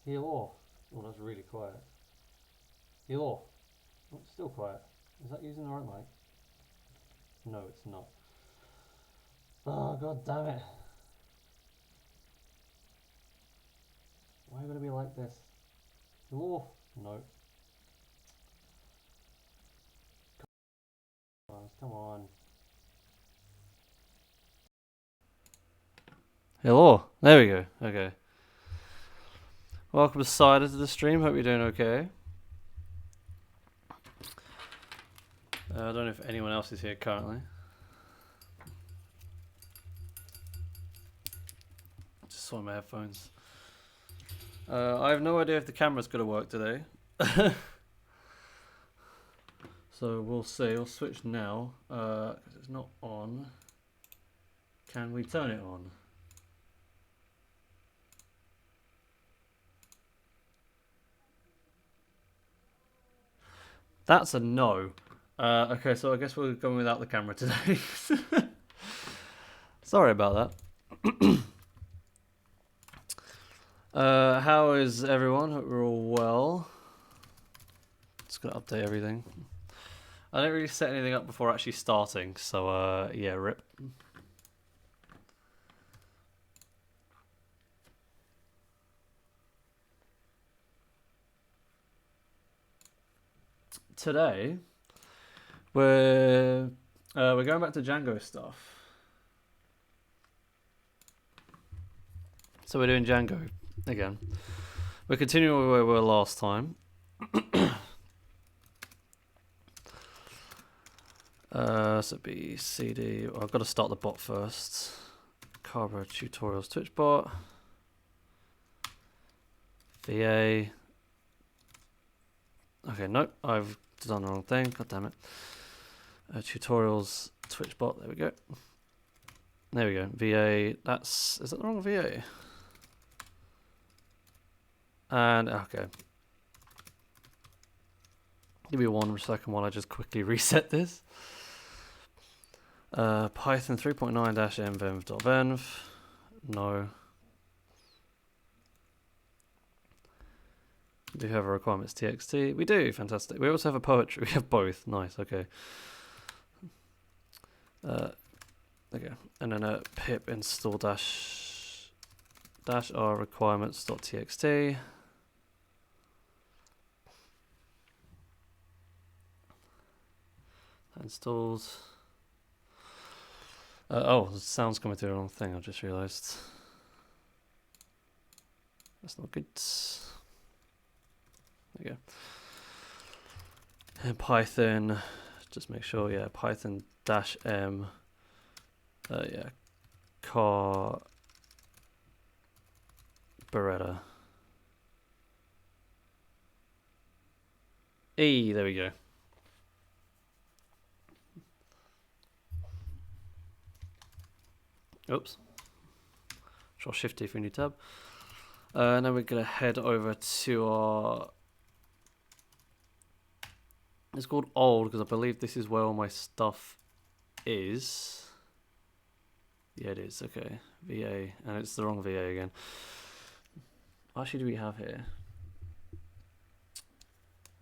Hello. Oh, that's really quiet. Hello. Oh, it's still quiet. Is that using the right mic? No, it's not. Oh, god damn it. Why are you going to be like this? Hello. No. Come on. Hello. There we go. Okay. Welcome to Cider to the stream. Hope you're doing okay. I don't know if anyone else is here currently. Just saw my headphones. I have no idea if the camera's going to work today. So we'll see. I'll switch now because it's not on. Can we turn it on? That's a no. Okay, so I guess we're going without the camera today. Sorry about that. How is everyone? Hope we're all well. Just gonna update everything. I didn't really set anything up before actually starting, so yeah, rip. Today, we're going back to Django stuff. So we're doing Django again. We're continuing where we were last time. So B, CD. Well, I've got to start the bot first. Carberra tutorials Twitch bot. VA. Okay, nope, I've done the wrong thing. God damn it. Tutorials Twitch bot. There we go. There we go. VA. Is that the wrong VA? And okay. Give me 1 second while I just quickly reset this. Python 3.9-env.env. No. Do you have a requirements txt? We do, fantastic. We also have a poetry. We have both. Nice, okay. Okay, and then a pip install dash r requirements.txt. That installs. Oh, the sound's coming through the wrong thing. I just realised. That's not good. There you go. And Python, just make sure, yeah, Python dash m. Yeah, Carberra. There we go. Oops. Control Shift T for a new tab. And then we're gonna head over to our. It's called old because I believe this is where all my stuff is. Yeah, it is. Okay, VA, and it's the wrong VA again. What actually do we have here?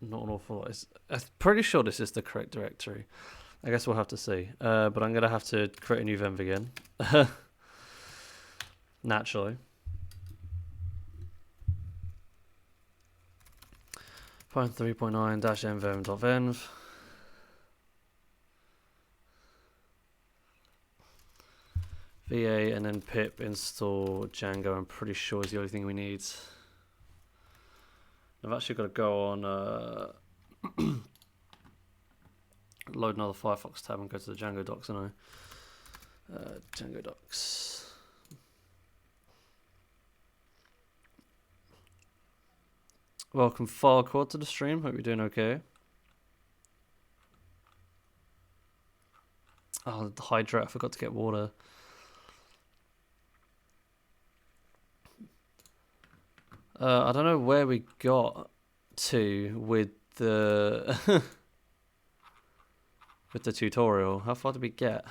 Not an awful lot. I'm pretty sure this is the correct directory. I guess we'll have to see. But I'm gonna have to create a new venv again. Naturally. Python 3.9-env.env. VA and then pip install Django. I'm pretty sure is the only thing we need. I've actually got to go on load another Firefox tab and go to the Django docs, and Django docs. Welcome Farquad to the stream. Hope you're doing okay. Oh, the hydrate. I forgot to get water. I don't know where we got to with the with the tutorial. How far did we get?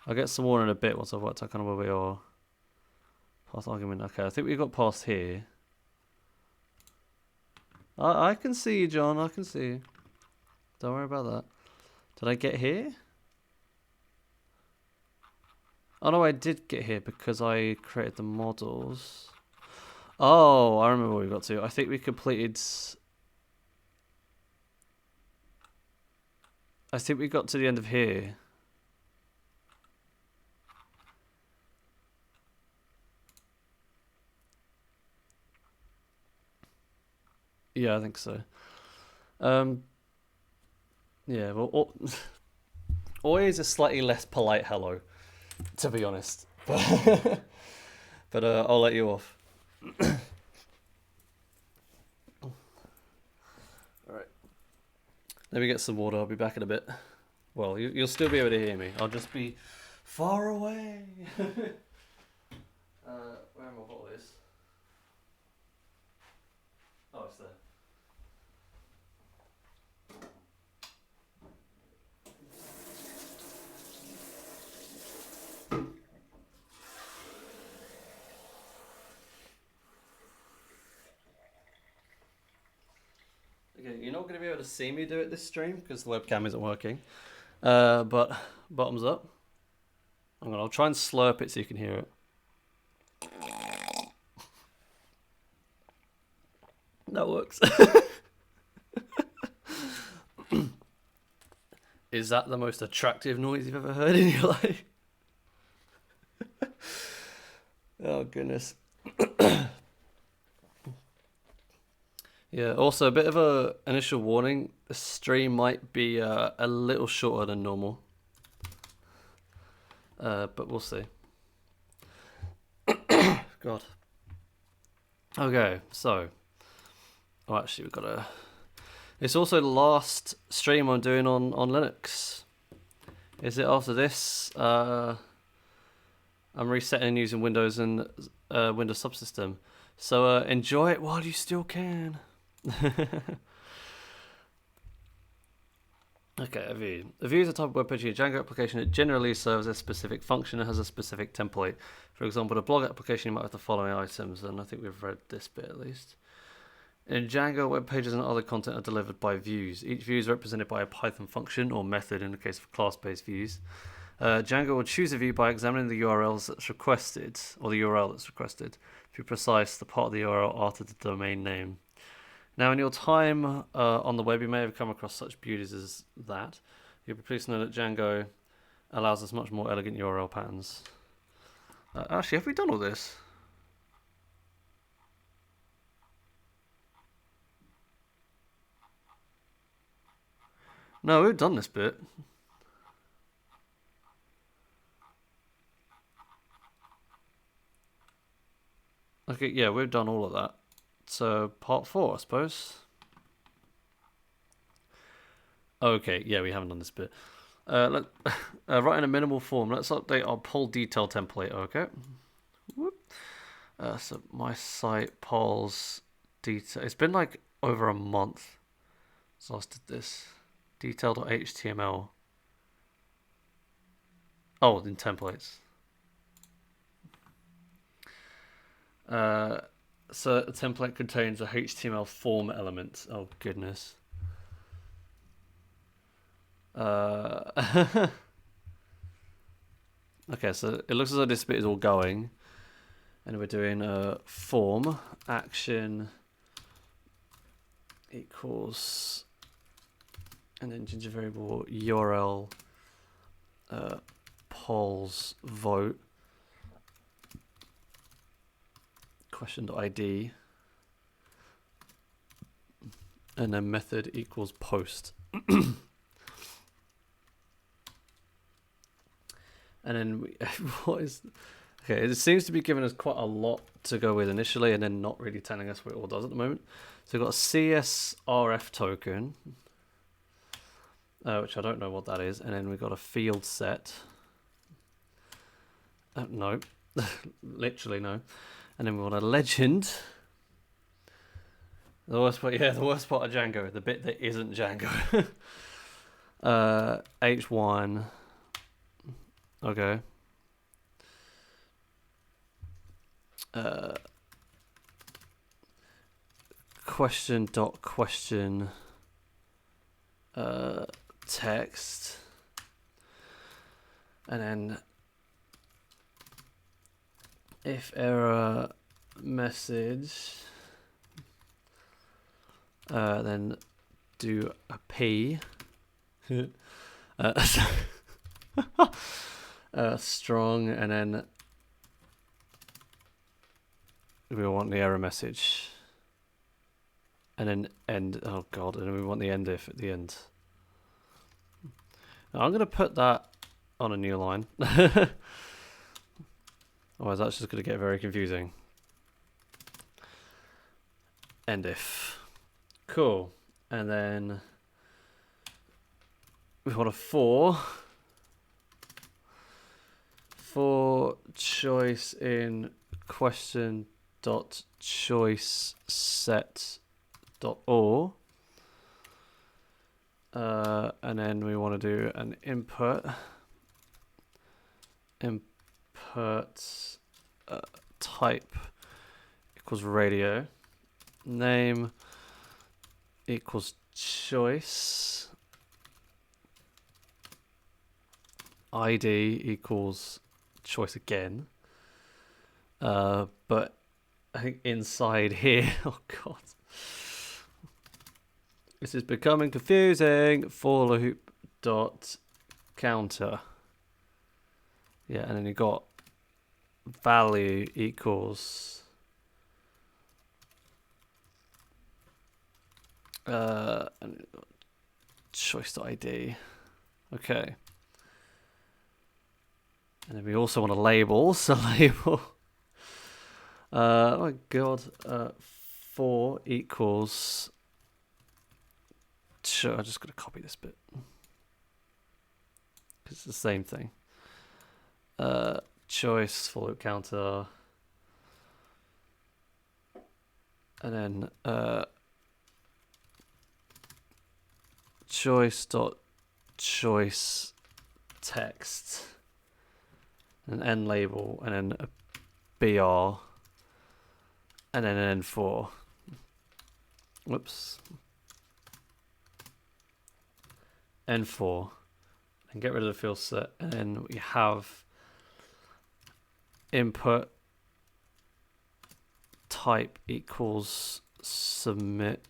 I'll get some more in a bit once I've worked out kind of where we are. Past argument. Okay, I think we got past here. I can see you, John. I can see you. Don't worry about that. Did I get here? Oh no, I did get here because I created the models. Oh, I remember what we got to. I think we completed... I think we got to the end of here. Yeah, I think so. Yeah, well, always a slightly less polite hello, to be honest. But I'll let you off. Alright. Let me get some water. I'll be back in a bit. Well, you'll still be able to hear me. I'll just be far away. Where am I bottle is? Oh, it's there. Okay, you're not going to be able to see me do it this stream because the webcam isn't working. But bottoms up. I'll try and slurp it so you can hear it. That works. Is that the most attractive noise you've ever heard in your life? Oh, goodness. Yeah, also a bit of a initial warning. The stream might be a little shorter than normal. But we'll see. God. Okay, so... Oh, actually, we've got a... It's also the last stream I'm doing on Linux. Is it after this? I'm resetting and using Windows and Windows subsystem. So enjoy it while you still can. Okay, a view. A view is a type of web page in a Django application. It generally serves a specific function and has a specific template. For example, a blog application, you might have the following items, and I think we've read this bit at least. In Django, web pages and other content are delivered by views. Each view is represented by a Python function or method in the case of class-based views. Django will choose a view by examining the URLs that's requested, or the URL that's requested. To be precise, the part of the URL after the domain name. Now, in your time on the web, you may have come across such beauties as that. You'll be pleased to know that Django allows us much more elegant URL patterns. Actually, have we done all this? No, we've done this bit. Okay, yeah, we've done all of that. So, part 4, I suppose. Okay, yeah, we haven't done this bit. Write in a minimal form. Let's update our poll detail template, okay? Whoop. So, my site polls detail. It's been like over a month since I did this. Detail.html. Oh, in templates. So a template contains a HTML form element. Oh goodness. Okay, so it looks as though this bit is all going, and we're doing a form action equals, and then ginger variable URL polls vote question.id, and then method equals post. And then what is... Okay, it seems to be giving us quite a lot to go with initially, and then not really telling us what it all does at the moment. So we've got a CSRF token, which I don't know what that is, and then we've got a field set. No, literally no. And then we want a legend. The worst part, yeah, the worst part of Django, the bit that isn't Django. H1. Okay. question dot question text, and then if error message, then do a p strong, and then we want the error message, and then end. Oh god! And then we want the end if at the end. Now I'm gonna put that on a new line. Otherwise, that's just gonna get very confusing. End if. Cool. And then we want a for choice in question dot choice set dot or, and then we want to do an input type equals radio, name equals choice, ID equals choice again, but I think inside here, oh god, this is becoming confusing. For loop dot counter, yeah, and then you got value equals and choice.id. Okay. And then we also want a label, so label. Oh my god. For equals. Sure, I'm just going to copy this bit. Because it's the same thing. Choice, for loop counter. And then choice text, an n label, and then a br, and then an n4. Whoops. N4, and get rid of the field set, and then we have input type equals submit,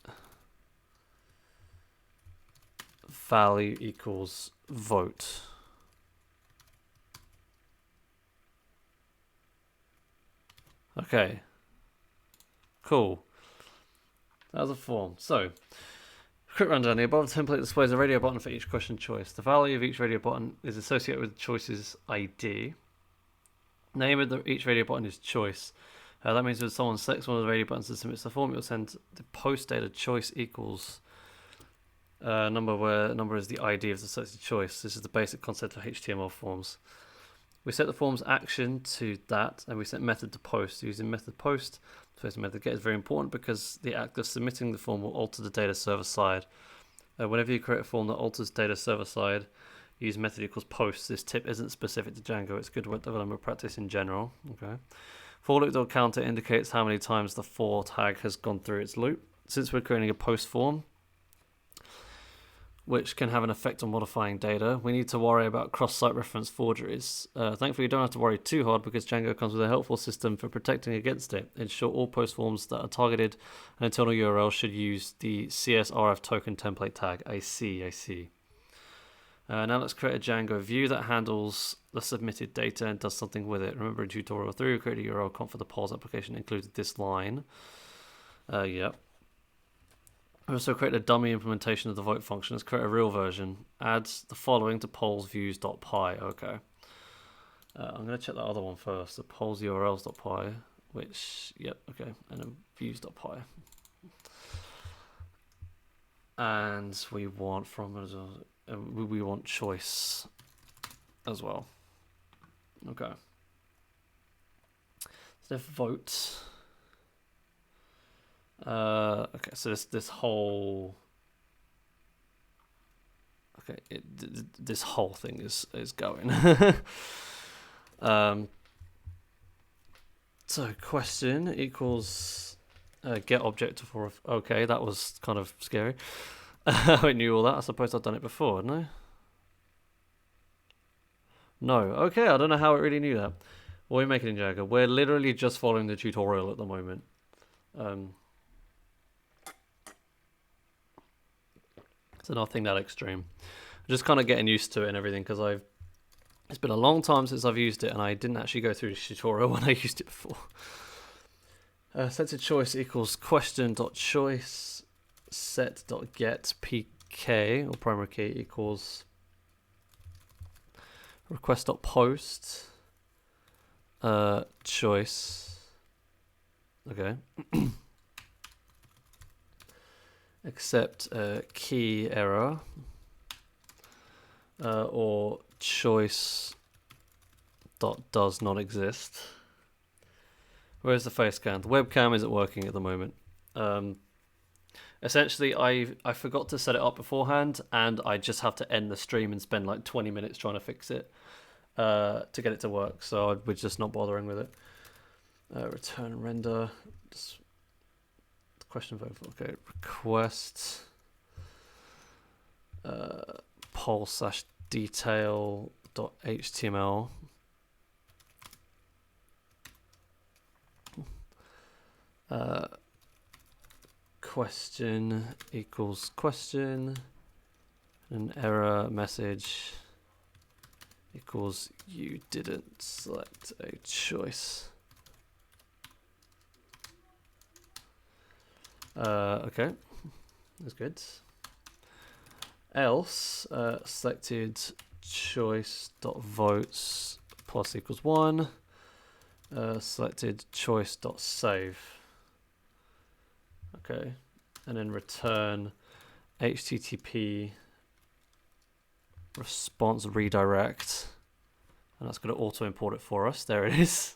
value equals vote. Okay, cool. That was a form. So, quick rundown. The above template displays a radio button for each question choice. The value of each radio button is associated with the choice's ID. Name of each radio button is choice. That means when someone selects one of the radio buttons and submits the form, it will send the post data choice equals number, where number is the ID of the selected choice. This is the basic concept of HTML forms. We set the form's action to that, and we set method to post. Using method post, first method get is very important because the act of submitting the form will alter the data server side. Whenever you create a form that alters data server side, use method equals post. This tip isn't specific to Django, it's good web development practice in general. Okay. For loop counter indicates how many times the for tag has gone through its loop. Since we're creating a post form, which can have an effect on modifying data, we need to worry about cross-site reference forgeries. Thankfully, you don't have to worry too hard because Django comes with a helpful system for protecting against it. In short, all post forms that are targeted an internal URL should use the CSRF token template tag. I see. Now let's create a Django view that handles the submitted data and does something with it. Remember in tutorial 3, we created a URL conf for the polls application, included this line. Yep. We also create a dummy implementation of the vote function. Let's create a real version. Add the following to polls_views.py. Okay. I'm going to check that other one first. The polls_urls.py, which, yep, okay. And then views.py. And we want we want choice as well. Okay. So vote. Okay, so this whole this whole thing is going. So question equals Get object for... Okay, that was kind of scary. I knew all that. I suppose I've done it before, hadn't I? No. Okay, I don't know how it really knew that. What are we making in Django? We're literally just following the tutorial at the moment. So nothing that extreme. Just kind of getting used to it and everything because it's been a long time since I've used it and I didn't actually go through the tutorial when I used it before. Set to choice equals question.choice set.get pk or primary key equals request.post choice. Okay. Accept key error or choice dot does not exist. Where's the face scan? The webcam isn't working at the moment. Essentially, I forgot to set it up beforehand, and I just have to end the stream and spend like 20 minutes trying to fix it to get it to work. So we're just not bothering with it. Return render. Just question vote. Okay, request poll / detail.html. Question equals question, and error message equals you didn't select a choice. Okay, that's good. Else selected choice dot votes plus equals 1. Selected choice dot save. Okay, and then return HTTP response redirect, and that's going to auto import it for us. There it is.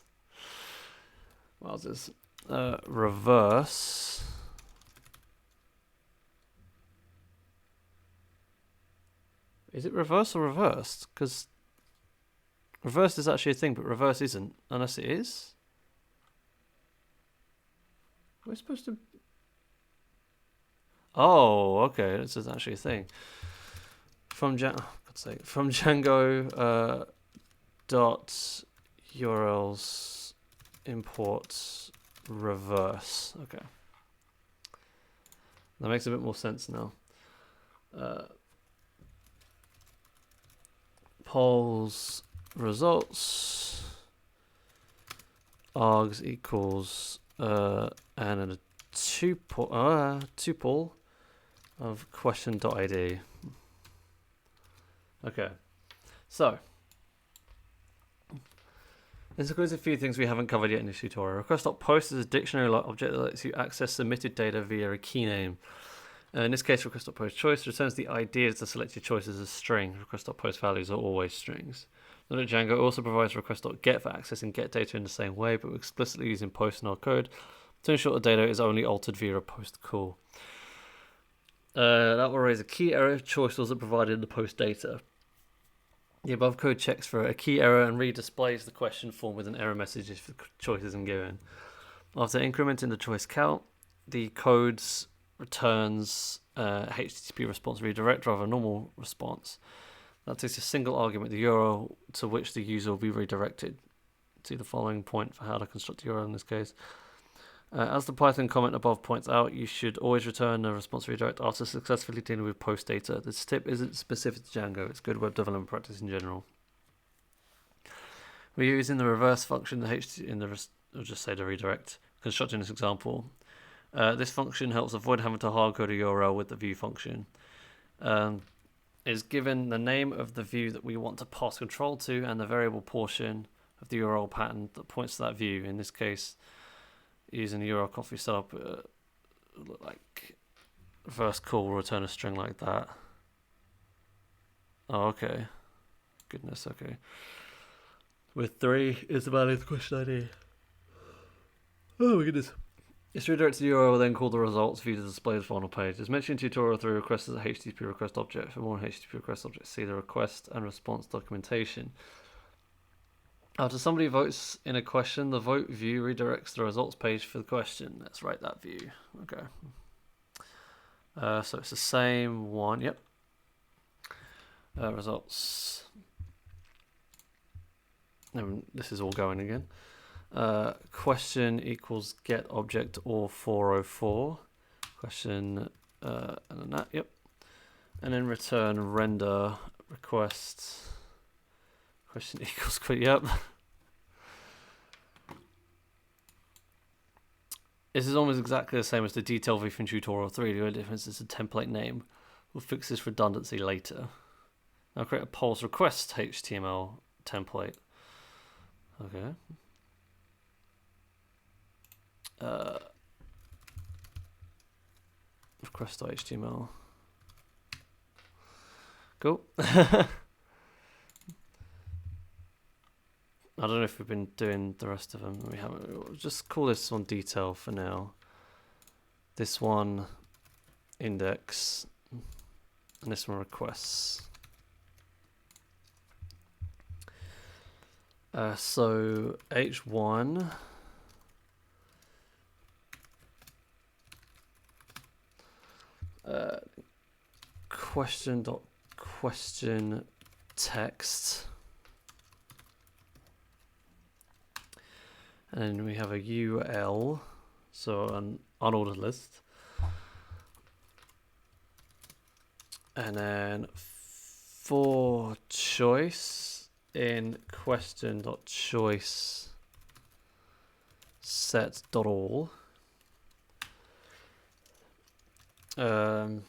What's this? Reverse. Is it reverse or reversed? Because reversed is actually a thing, but reverse isn't, unless it is. We're supposed to... Oh, okay, this is actually a thing. From from Django dot URLs import reverse. Okay, that makes a bit more sense now. Polls results args equals and a tuple of question.id. Okay, so this includes a few things we haven't covered yet in this tutorial. Request.post is a dictionary-like object that lets you access submitted data via a key name. In this case, request.post choice returns the ID to select your choice as a string. Request.post values are always strings. Note that Django also provides request.get for accessing get data in the same way, but we're explicitly using post in our code to ensure the data is only altered via a post call. That will raise a key error if choice wasn't provided in the post data. The above code checks for a key error and redisplays the question form with an error message if the choice isn't given. After incrementing the choice count, the codes returns HTTP response redirect rather than normal response. That takes a single argument, the URL to which the user will be redirected. See the following point for how to construct the URL in this case. As the Python comment above points out, you should always return a response redirect after successfully dealing with post data. This tip isn't specific to Django, it's good web development practice in general. We're using the reverse function, I'll just say the redirect, constructing this example. This function helps avoid having to hardcode a URL with the view function. Is given the name of the view that we want to pass control to and the variable portion of the URL pattern that points to that view. In this case, using the URL coffee setup, look like first call will return a string like that. Oh, okay. Goodness, okay. With 3 is the value of the question ID. Oh my goodness. It's redirected to the URL will then call the results view to display the final page. As mentioned in tutorial 3, request as a HTTP request object. For more HTTP request objects, see the request and response documentation. After somebody votes in a question, the vote view redirects the results page for the question. Let's write that view. Okay. So it's the same one. Yep. Results. This is all going again. Question equals get object or 404. Question and then that. Yep. And then return render request. Question equals yep. This is almost exactly the same as the detail view from tutorial 3. The only difference is the template name. We'll fix this redundancy later. Now create a polls request HTML template. Okay. Request.html. Cool. I don't know if we've been doing the rest of them. We haven't. We'll just call this one detail for now. This one index, and this one requests. So h1 question text. And then we have a UL, so an unordered list. And then for choice in question.choice set.all. You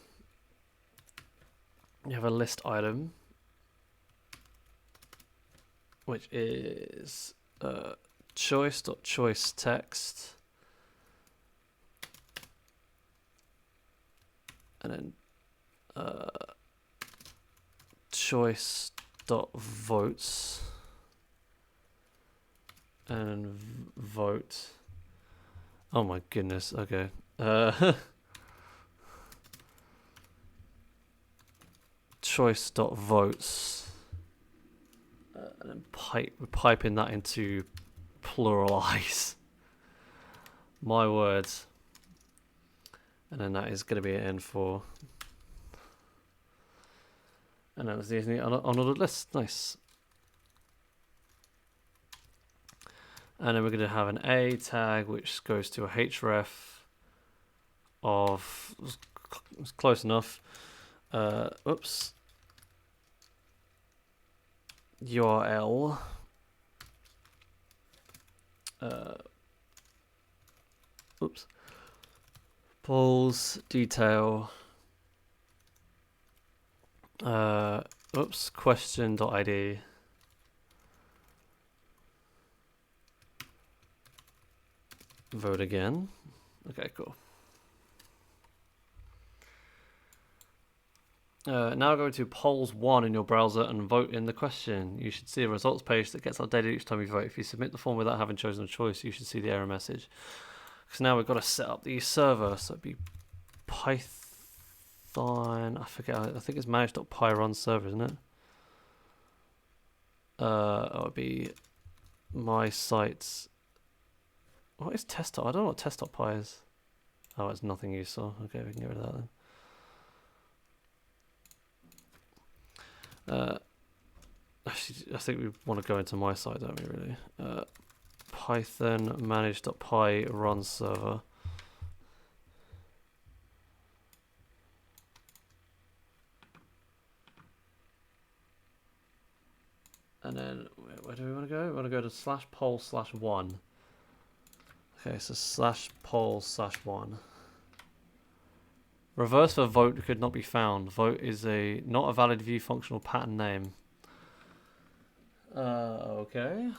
have a list item, which is choice.choice text, and then choice.votes, and vote. Oh my goodness. Okay. Choice.votes, and then we're piping that into pluralize. My words. And then that is going to be an N4. And that was the unordered list. Nice. And then we're going to have an A tag, which goes to a href of, it's close enough. Oops. URL. Oops. Polls detail. Oops. Question.id. Vote again. Okay, cool. Now go to polls 1 in your browser and vote in the question. You should see a results page that gets updated each time you vote. If you submit the form without having chosen a choice, you should see the error message. So now we've got to set up the server. So it'd be Python. I forget. I think it's manage.py run server, isn't it? It would be my site. What is test.py? I don't know what test.py is. Oh, it's nothing useful. Okay, we can get rid of that then. Actually, I think we want to go into my site, don't we, really? Python manage.py run server. And then, where do we want to go? We want to go to /poll/1. Okay, so /poll/1. Reverse for vote could not be found. Vote is not a valid view functional pattern name. Okay.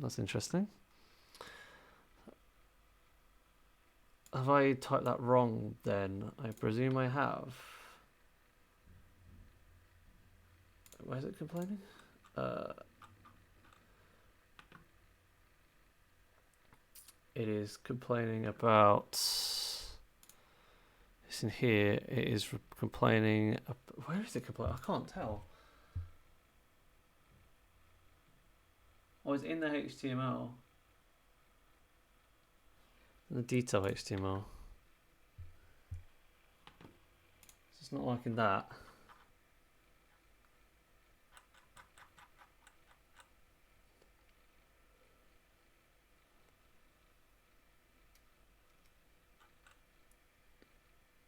That's interesting. Have I typed that wrong then? I presume I have. Why is it complaining? It is complaining about... It's in here. It is complaining... Where is it complaining? I can't tell. Oh, it's in the HTML. The detail HTML. It's not liking that.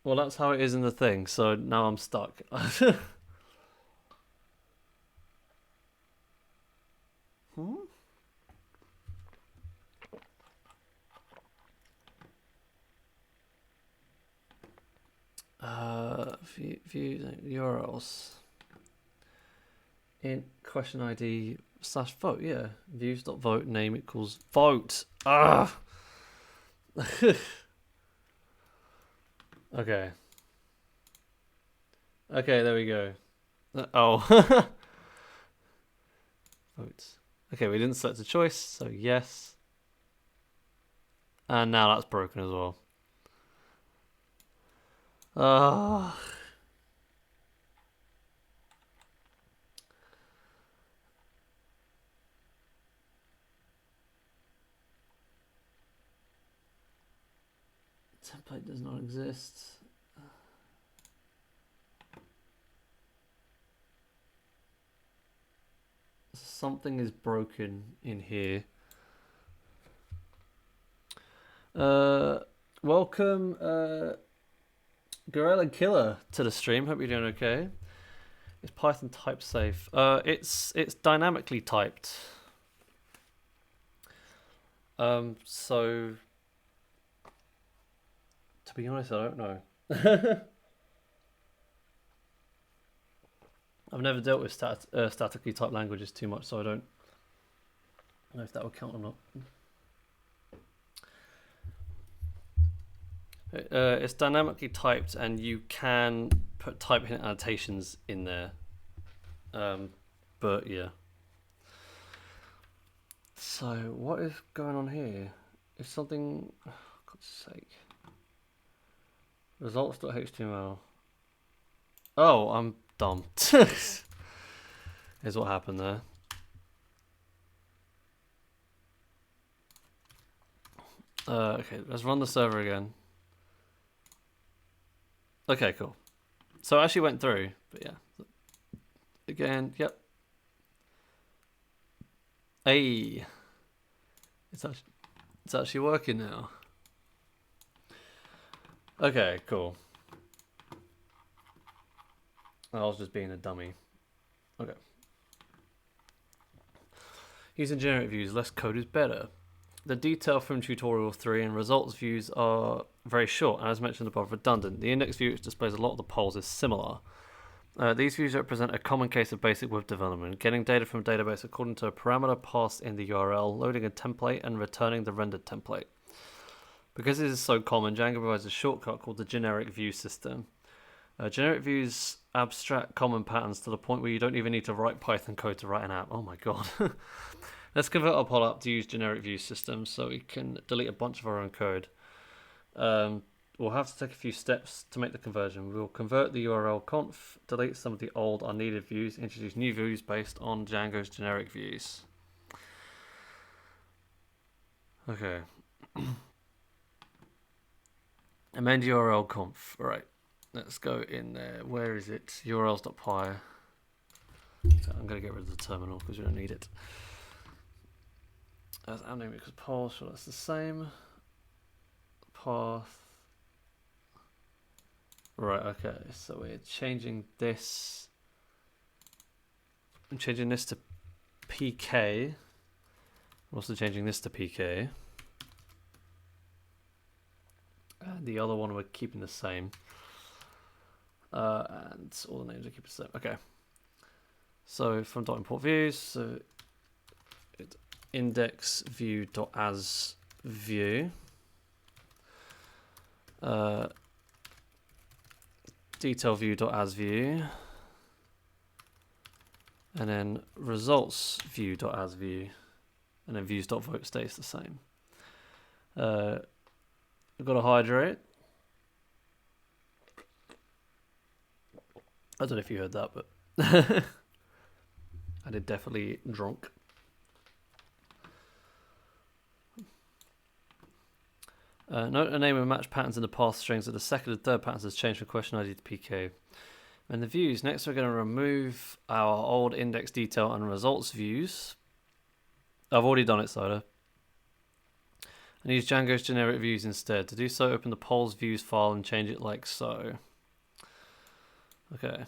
Well, that's how it is in the thing, so now I'm stuck. Hmm? View URLs. In question ID / vote, yeah. Views.vote name equals vote. Ah! Okay. Okay, there we go. Oh. Votes. Okay, we didn't select a choice, so yes. And now that's broken as well. Ah. Template does not exist. Something is broken in here. Welcome, Gorilla Killer, to the stream. Hope you're doing okay. Is Python type safe? It's dynamically typed. So to be honest, I don't know. I've never dealt with statically typed languages too much, so I don't know if that would count or not. It's dynamically typed, and you can put type hint annotations in there. But yeah. So what is going on here? Is something? Oh, God's sake. Results.html. Oh, I'm dumb. Here's what happened there. Okay, let's run the server again. Okay, cool. So I actually went through, but yeah. Again, yep. Hey, it's actually working now. Okay, cool. I was just being a dummy. Okay. Using generic views, less code is better. The detail from tutorial 3 and results views are very short, and as mentioned above, redundant. The index view, which displays a lot of the polls, is similar. These views represent a common case of basic web development, getting data from a database according to a parameter passed in the URL, loading a template, and returning the rendered template. Because this is so common, Django provides a shortcut called the generic view system. Generic views abstract common patterns to the point where you don't even need to write Python code to write an app. Oh my god. Let's convert our poll up to use generic view systems so we can delete a bunch of our own code. We'll have to take a few steps to make the conversion. We'll convert the URL conf, delete some of the old unneeded views, introduce new views based on Django's generic views. Okay. Amend URL conf. All right. Let's go in there. Where is it? urls.py. So I'm going to get rid of the terminal because we don't need it. As our name equals path, so that's the same. Path. Right, okay, so we're changing this. I'm changing this to PK. I'm also changing this to PK. And the other one we're keeping the same. And all the names are keeping the same. Okay. So from .import views, so it's index view.as view. Detail view.as view. And then results view.as view. And then views.vote stays the same. We've got to hydrate. I don't know if you heard that, but I did definitely drunk. Note a name and match patterns in the path strings of the second and third patterns has changed from question ID to PK. And the views, next we're going to remove our old index detail and results views. I've already done it, Soda. And use Django's generic views instead. To do so, open the polls views file and change it like so. Okay.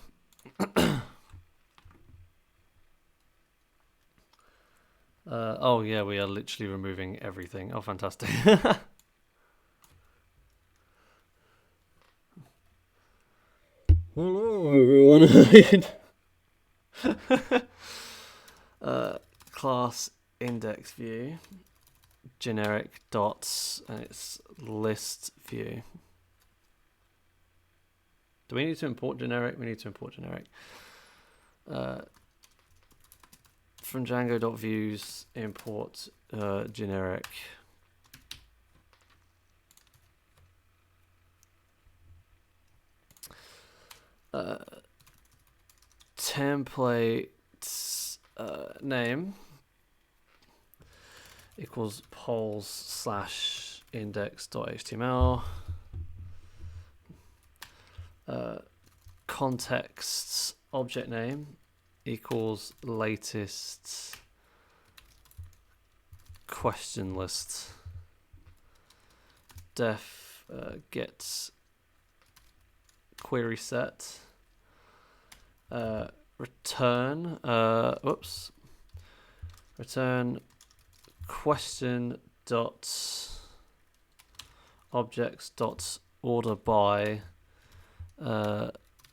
Oh yeah, we are literally removing everything. Oh, fantastic. Hello, everyone. Class index view, generic dots, and it's list view. Do we need to import generic? We need to import generic. From Django.views, import generic. Template name equals polls / index.html. Contexts object name equals latest question list. Def get query set. Return return question dot objects dot order by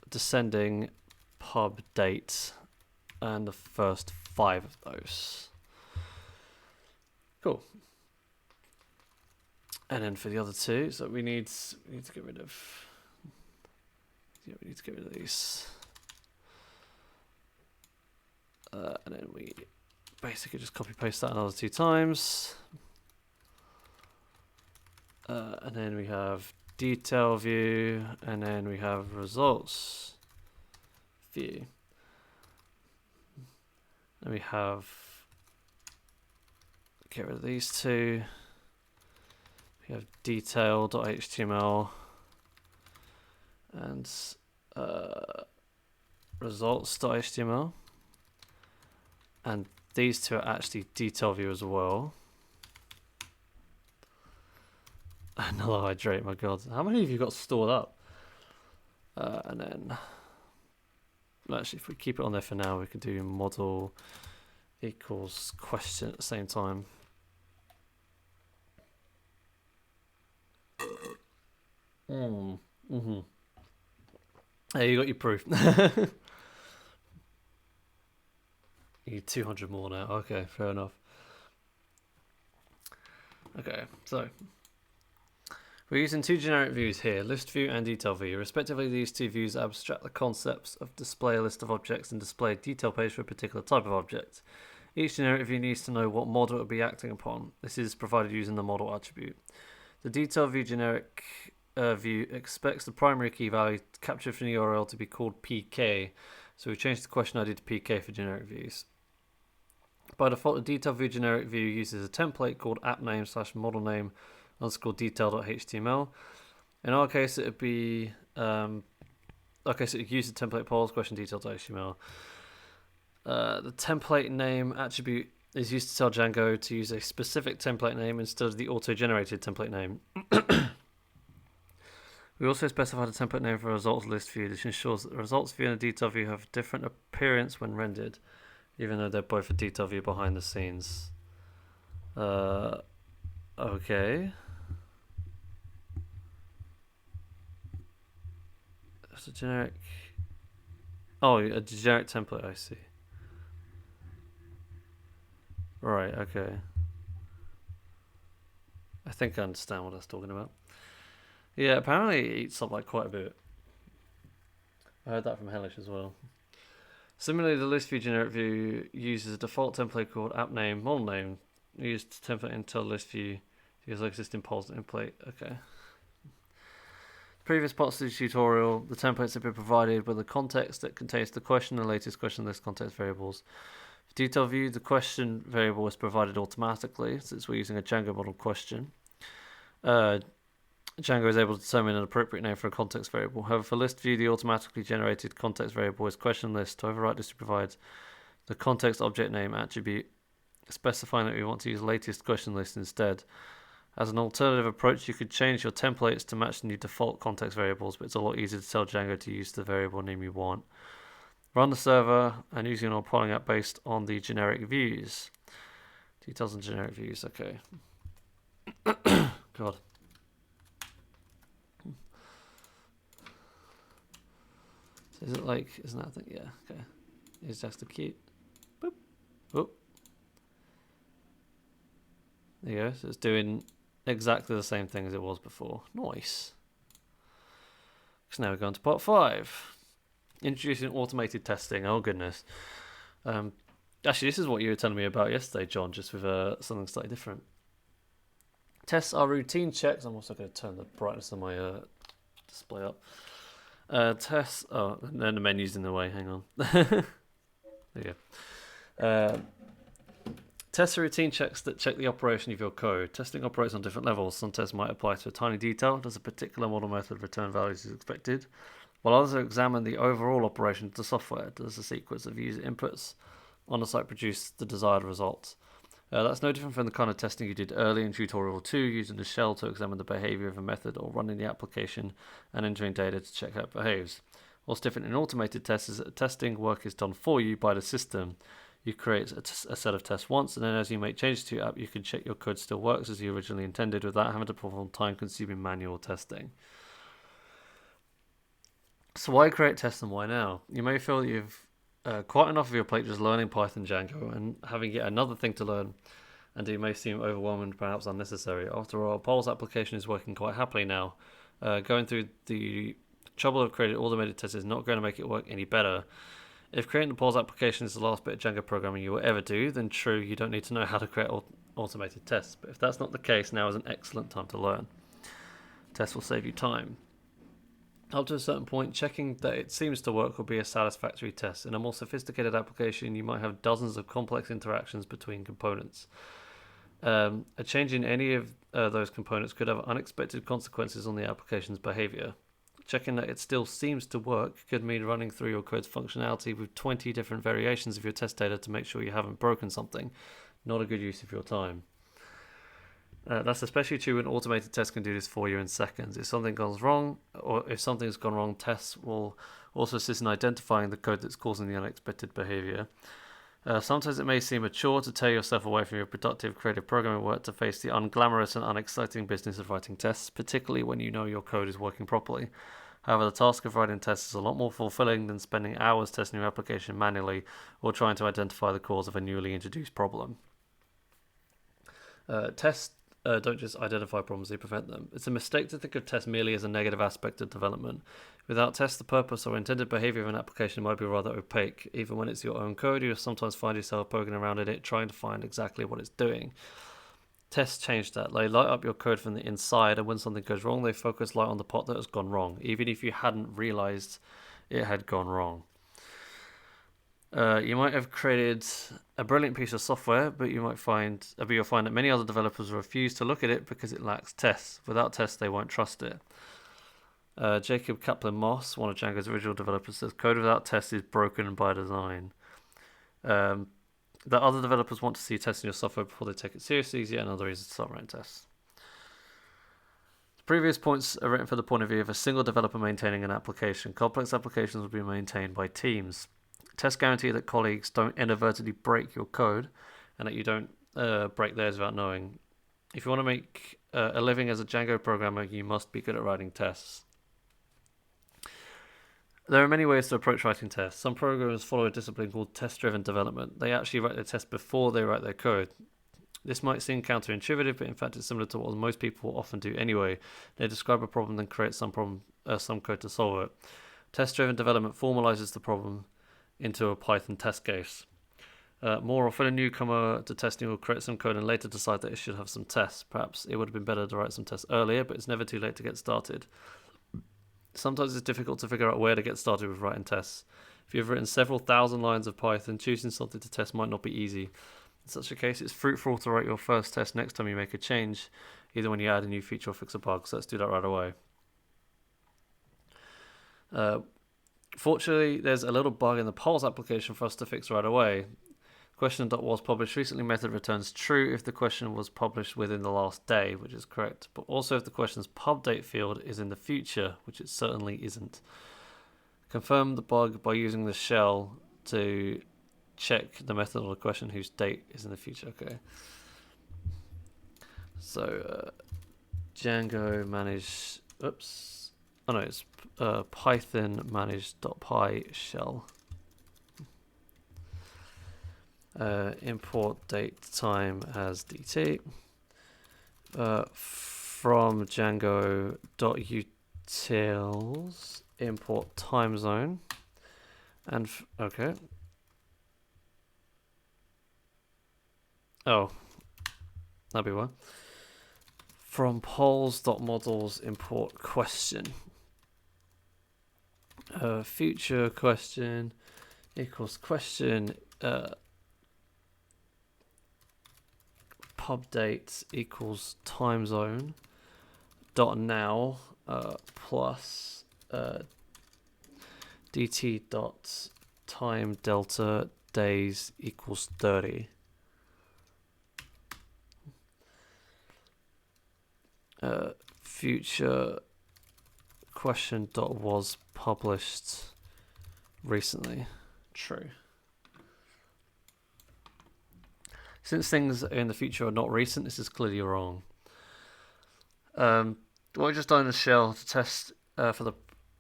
descending pub date and the first 5 of those. Cool. And then for the other 2, so we need to get rid of. Yeah, we need to get rid of these. And then we basically just copy paste that another 2 times. And then we have detail view, and then we have results view. Then we have, get rid of these 2. We have detail.html and results.html. And these 2 are actually detail view as well. Another hydrate, my god. How many have you got stored up? And then, actually, if we keep it on there for now, we could do model equals question at the same time. Hey, you got your proof. You need 200 more now. Okay, fair enough. Okay, so we're using 2 generic views here, list view and detail view. Respectively, these 2 views abstract the concepts of display a list of objects and display a detail page for a particular type of object. Each generic view needs to know what model it will be acting upon. This is provided using the model attribute. The detail view generic view expects the primary key value captured from the URL to be called PK. So we changed the question ID to PK for generic views. By default, the detail view generic view uses a template called appname/model name underscore detail.html. In our case, it would be so it uses the template polls question detail.html. The template name attribute is used to tell Django to use a specific template name instead of the auto-generated template name. We also specified a template name for a results list view, which ensures that the results view and the detail view have a different appearance when rendered, even though they're both a detail view behind the scenes. Okay. It's a generic. Oh, a generic template, I see. Right, okay. I think I understand what I was talking about. Yeah, apparently it eats up like quite a bit. I heard that from Hellish as well. Similarly, the list view generic view uses a default template called appname model name. Used template until list view to use existing polls template. Okay. Previous parts of the tutorial, the templates have been provided with a context that contains the question and latest question list context variables. For detail view, the question variable is provided automatically since we're using a Django model question. Django is able to determine an appropriate name for a context variable. However, for list view, the automatically generated context variable is question list. To overwrite this, to provide the context object name attribute, specifying that we want to use latest question list instead. As an alternative approach, you could change your templates to match the new default context variables, but it's a lot easier to tell Django to use the variable name you want. Run the server and using an polling app based on the generic views. Details on generic views, okay. God. So is it like, isn't that a thing? Yeah, okay. Is just a cute. Boop. Boop. There you go. So it's doing exactly the same thing as it was before. Nice. So now we're going to part 5. Introducing automated testing. Oh, goodness. Actually, this is what you were telling me about yesterday, John, just with something slightly different. Tests are routine checks. I'm also going to turn the brightness of my display up. Tests. Oh, and then the menu's in the way. Hang on. There you go. Tests are routine checks that check the operation of your code. Testing operates on different levels. Some tests might apply to a tiny detail. Does a particular model method return values as expected? While others examine the overall operation of the software. Does the sequence of user inputs on the site produce the desired results? That's no different from the kind of testing you did earlier in tutorial 2, using the shell to examine the behavior of a method or running the application and entering data to check how it behaves. What's different in automated tests is that testing work is done for you by the system. You create a set of tests once, and then as you make changes to your app, you can check your code still works as you originally intended without having to perform time-consuming manual testing. So why create tests and why now? You may feel that you've quite enough of your plate just learning Python Django and having yet another thing to learn, and it may seem overwhelming, perhaps unnecessary. After all, Paul's application is working quite happily now. Going through the trouble of creating automated tests is not going to make it work any better. If creating the Paul's application is the last bit of Django programming you will ever do, then true, you don't need to know how to create automated tests. But if that's not the case, now is an excellent time to learn. Tests will save you time. Up to a certain point, checking that it seems to work will be a satisfactory test. In a more sophisticated application, you might have dozens of complex interactions between components. A change in any of those components could have unexpected consequences on the application's behavior. Checking that it still seems to work could mean running through your code's functionality with 20 different variations of your test data to make sure you haven't broken something. Not a good use of your time. That's especially true when automated tests can do this for you in seconds. If something goes wrong, or if something's gone wrong, tests will also assist in identifying the code that's causing the unexpected behavior. Sometimes it may seem a chore to tear yourself away from your productive creative programming work to face the unglamorous and unexciting business of writing tests, particularly when you know your code is working properly. However, the task of writing tests is a lot more fulfilling than spending hours testing your application manually or trying to identify the cause of a newly introduced problem. Tests don't just identify problems, they prevent them. It's a mistake to think of tests merely as a negative aspect of development. Without tests, the purpose or intended behavior of an application might be rather opaque. Even when it's your own code, you'll sometimes find yourself poking around in it, trying to find exactly what it's doing. Tests change that. They light up your code from the inside, and when something goes wrong, they focus light on the part that has gone wrong, even if you hadn't realized it had gone wrong. You might have created a brilliant piece of software, but you'll find that many other developers refuse to look at it because it lacks tests. Without tests, they won't trust it. Jacob Kaplan-Moss, one of Django's original developers, says code without tests is broken by design. That other developers want to see testing your software before they take it seriously is yet another reason to start writing tests. The previous points are written from the point of view of a single developer maintaining an application. Complex applications will be maintained by teams. Tests guarantee that colleagues don't inadvertently break your code and that you don't break theirs without knowing. If you want to make a living as a Django programmer, you must be good at writing tests. There are many ways to approach writing tests. Some programmers follow a discipline called test-driven development. They actually write their tests before they write their code. This might seem counterintuitive, but in fact it's similar to what most people often do anyway. They describe a problem, then create some code to solve it. Test-driven development formalizes the problem into a Python test case. More often, a newcomer to testing will create some code and later decide that it should have some tests. Perhaps it would have been better to write some tests earlier, but it's never too late to get started. Sometimes it's difficult to figure out where to get started with writing tests. If you've written several thousand lines of Python, choosing something to test might not be easy. In such a case, it's fruitful to write your first test next time you make a change. either when you add a new feature or fix a bug. So let's do that right away. Fortunately, there's a little bug in the polls application for us to fix right away. Question that was published recently method returns true if the question was published within the last day, which is correct, but also if the question's pub date field is in the future, which it certainly isn't. Confirm the bug by using the shell to check the method of the question whose date is in the future. Okay. So Django manage. Oops. Oh no, it's Python manage.py shell. Import date time as DT. From Django.utils import time zone. And okay. Oh, that'd be one. From polls.models import question. Future question equals question. Pub date equals time zone. Dot now plus dt dot time delta days equals 30. Future question dot was published recently. True. Since things in the future are not recent, this is clearly wrong. What we've just done in the shell to test for the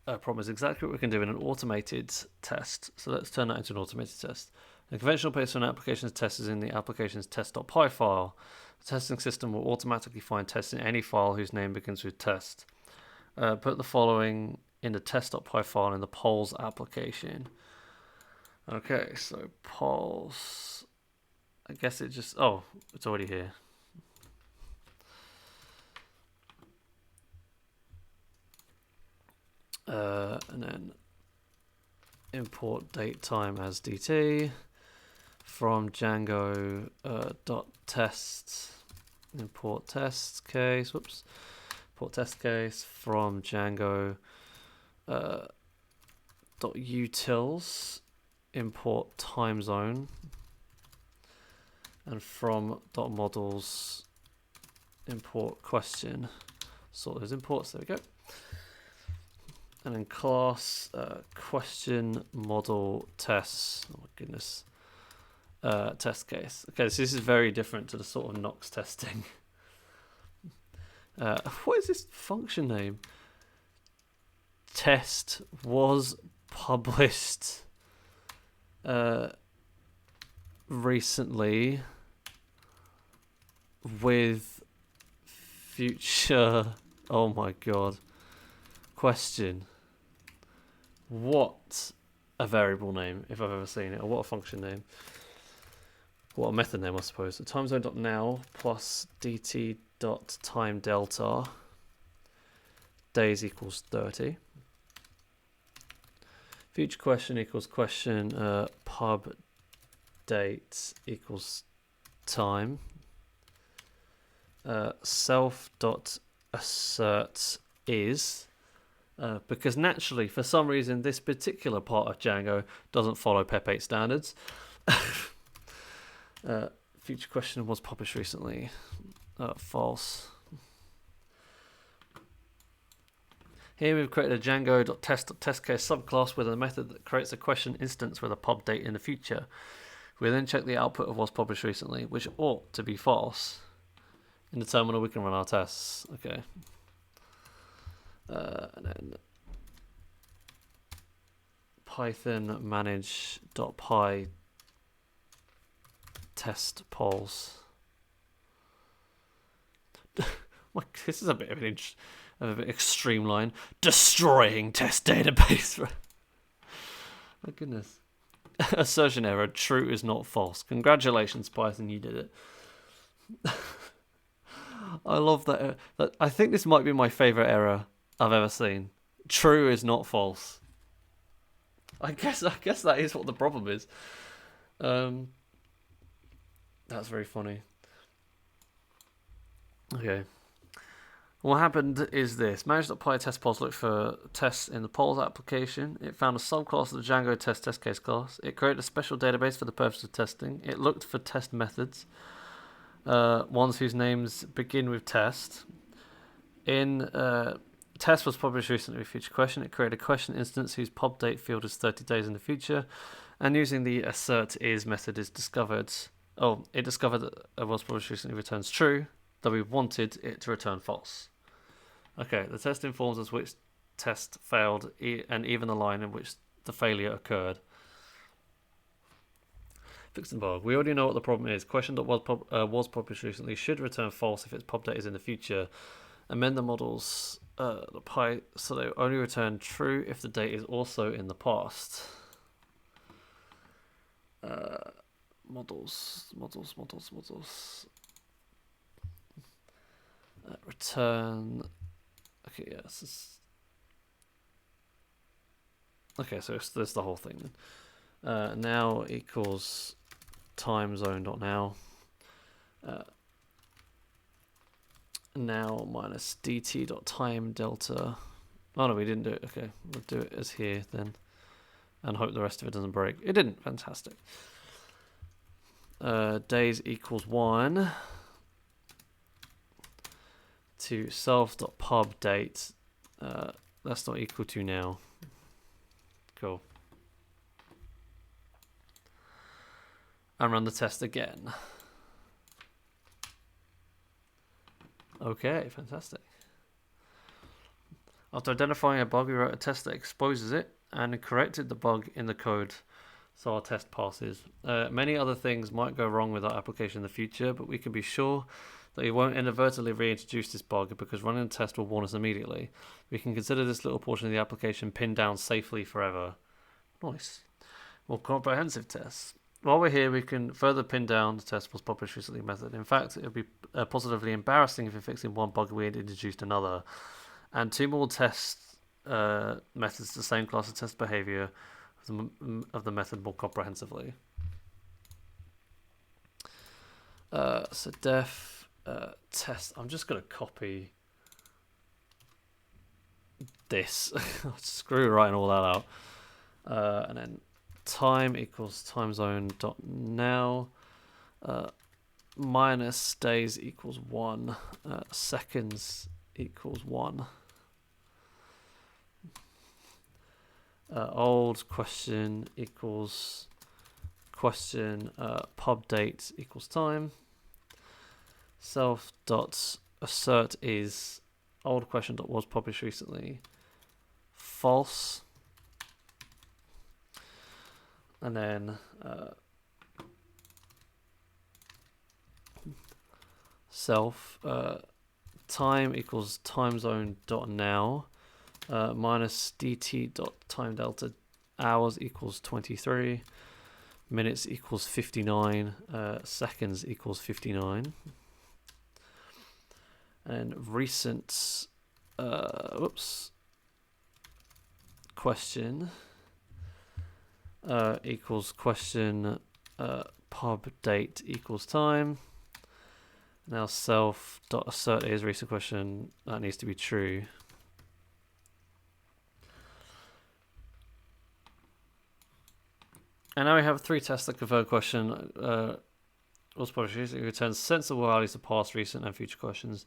problem is exactly what we can do in an automated test. So let's turn that into an automated test. The conventional place for an application's test is in the application's test.py file. The testing system will automatically find tests in any file whose name begins with test. Put the following in the test.py file in the polls application. Okay, so polls. I guess it just... Oh, it's already here. And then import date time as DT from Django dot test import test case. Whoops. Import test case from Django dot utils import time zone. And from dot models import question. Sort those imports. There we go. And then class question model tests. Oh my goodness. Test case. Okay, so this is very different to the sort of Nox testing. What is this function name? Test was published recently with future. Oh my god. Question. What a variable name, if I've ever seen it, or what a function name. What a method name, I suppose. So timezone.now plus dt.time delta days equals 30. Future question equals question pub date equals time. Self.assert is because naturally, for some reason, this particular part of Django doesn't follow PEP8 standards. Future question was published recently. False. Here we've created a Django.test case subclass with a method that creates a question instance with a pub date in the future. We then check the output of what's published recently, which ought to be false. In the terminal, we can run our tests. Okay. And then Python manage.py test polls. This is a bit of an extreme line. Destroying test database. My goodness. Assertion error. True is not false. Congratulations, Python. You did it. I love that. I think this might be my favorite error I've ever seen. True is not false. I guess that is what the problem is. That's very funny. Okay. What happened is this. Manage.py test pols looked for tests in the pols application. It found a subclass of the Django test case class. It created a special database for the purpose of testing. It looked for test methods, ones whose names begin with test. In test was published recently with feature question. It created a question instance whose pub date field is 30 days in the future. And using the assert is method is discovered. Oh, it discovered that it was published recently returns true, though we wanted it to return false. Okay, the test informs us which test failed and even the line in which the failure occurred. Fix the bug. We already know what the problem is. Question that was published recently should return false if its pub date is in the future. Amend the models so they only return true if the date is also in the past. Models. Return. Okay, yes. Okay, so there's the whole thing. Now equals time zone.now. Now minus dt.time delta. Oh no, we didn't do it. Okay, we'll do it as here then, and hope the rest of it doesn't break. It didn't. Fantastic. Days equals 1 to self.pub date. That's not equal to now. Cool. And run the test again. Okay, fantastic. After identifying a bug, we wrote a test that exposes it and corrected the bug in the code, so our test passes. Many other things might go wrong with our application in the future, but we can be sure that we won't inadvertently reintroduce this bug because running the test will warn us immediately. We can consider this little portion of the application pinned down safely forever. Nice. More comprehensive tests. While we're here, we can further pin down the test was published recently method. In fact, it would be positively embarrassing if we're fixing one bug we had introduced another. And 2 more test methods, the same class of test behavior of the method more comprehensively. So def test. I'm just going to copy this. Screw writing all that out. And then time equals timezone.now. Minus days equals 1. Seconds equals 1. Old question equals question pub date equals time. Self dot assert is old question dot was published recently false. And then self time equals timezone dot now minus dt dot time delta hours equals 23, minutes equals 59, seconds equals 59, and recent question equals question pub date equals time. Now self dot assert is recent question, that needs to be true. And now we have 3 tests that convert question was published. It returns sensible values to past, recent, and future questions.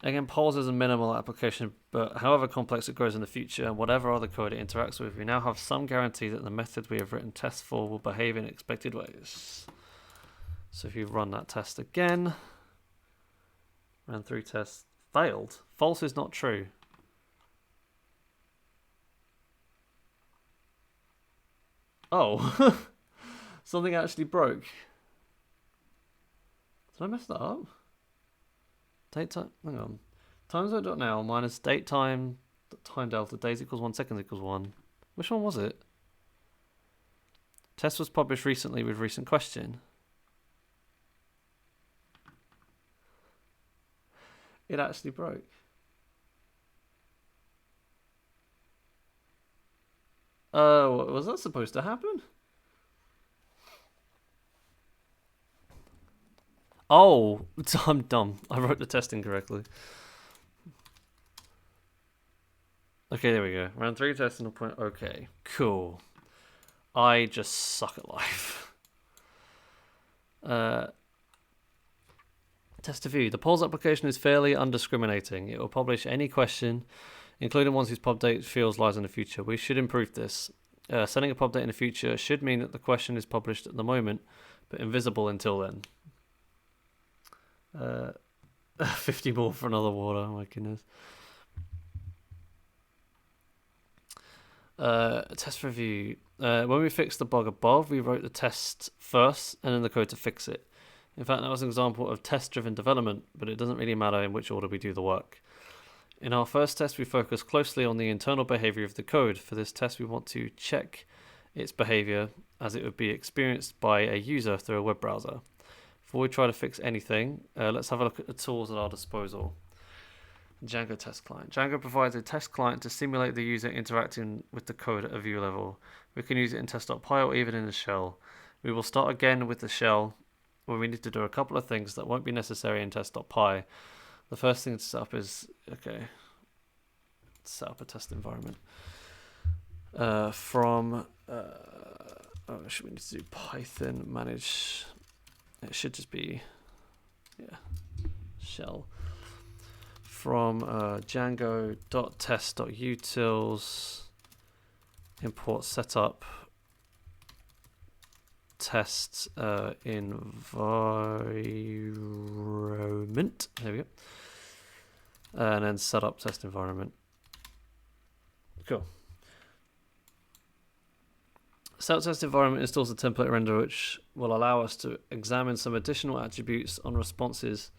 Again, polls is a minimal application, but however complex it grows in the future and whatever other code it interacts with, we now have some guarantee that the method we have written tests for will behave in expected ways. So if you run that test again, ran 3 tests, failed. False is not true. Oh, something actually broke. Did I mess that up? Date time, hang on. Timezone.now minus date time delta, days equals 1, seconds equals 1. Which one was it? Test was published recently with recent question. It actually broke. Was that supposed to happen? Oh, I'm dumb. I wrote the test incorrectly. Okay, there we go. Round 3, testing point. Okay, cool. I just suck at life. Test to view. The polls application is fairly undiscriminating. It will publish any question, including ones whose pub date feels lies in the future. We should improve this. Setting a pub date in the future should mean that the question is published at the moment, but invisible until then. 50 more for another water. Oh my goodness. Test review. When we fixed the bug above, we wrote the test first and then the code to fix it. In fact, that was an example of test-driven development, but it doesn't really matter in which order we do the work. In our first test, we focus closely on the internal behavior of the code. For this test, we want to check its behavior as it would be experienced by a user through a web browser. Before we try to fix anything, let's have a look at the tools at our disposal. Django test client. Django provides a test client to simulate the user interacting with the code at a view level. We can use it in test.py or even in the shell. We will start again with the shell, where we need to do a couple of things that won't be necessary in test.py. The first thing to set up is, set up a test environment. Should we need to do Python manage? It should just be, shell. From Django.test.utils, import setup test environment. There we go. And then set up test environment. Cool. Set test environment installs a template renderer which will allow us to examine some additional attributes on responses,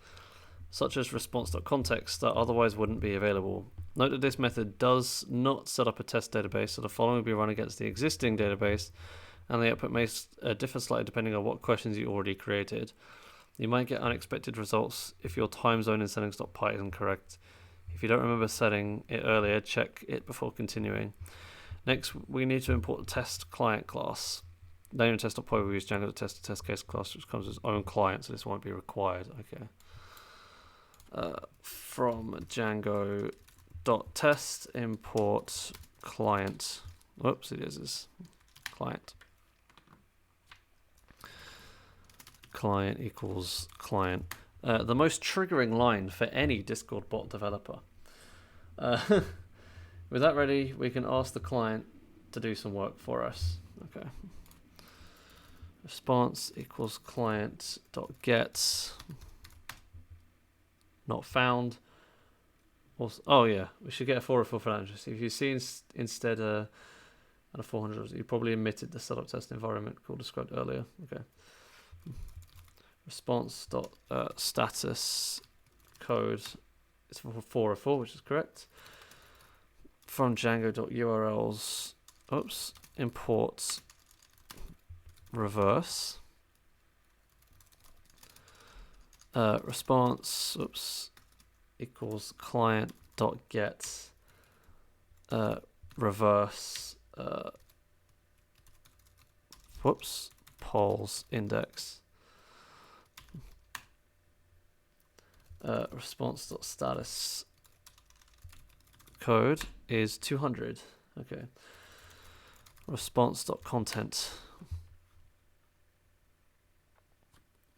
such as response.context, that otherwise wouldn't be available. Note that this method does not set up a test database, so the following will be run against the existing database, and the output may differ slightly depending on what questions you already created. You might get unexpected results if your time zone in settings.py is incorrect. If you don't remember setting it earlier, check it before continuing. Next, we need to import the test client class. Then in test.py we use Django to test the test case class, which comes with its own client, so this won't be required. Okay. From Django.test import client. Whoops, it is client. Client equals client. The most triggering line for any Discord bot developer. With that ready, we can ask the client to do some work for us. Okay. Response equals client.get. Not found. Also, oh yeah, we should get a 404 for that. Interesting. If you see instead and a 400, you probably omitted the setup test environment called described earlier. Okay. Response.status code is for 404, which is correct. From Django.urls, import reverse. Response, equals client.get reverse polls index. Response.status code is 200. Okay. Response.content.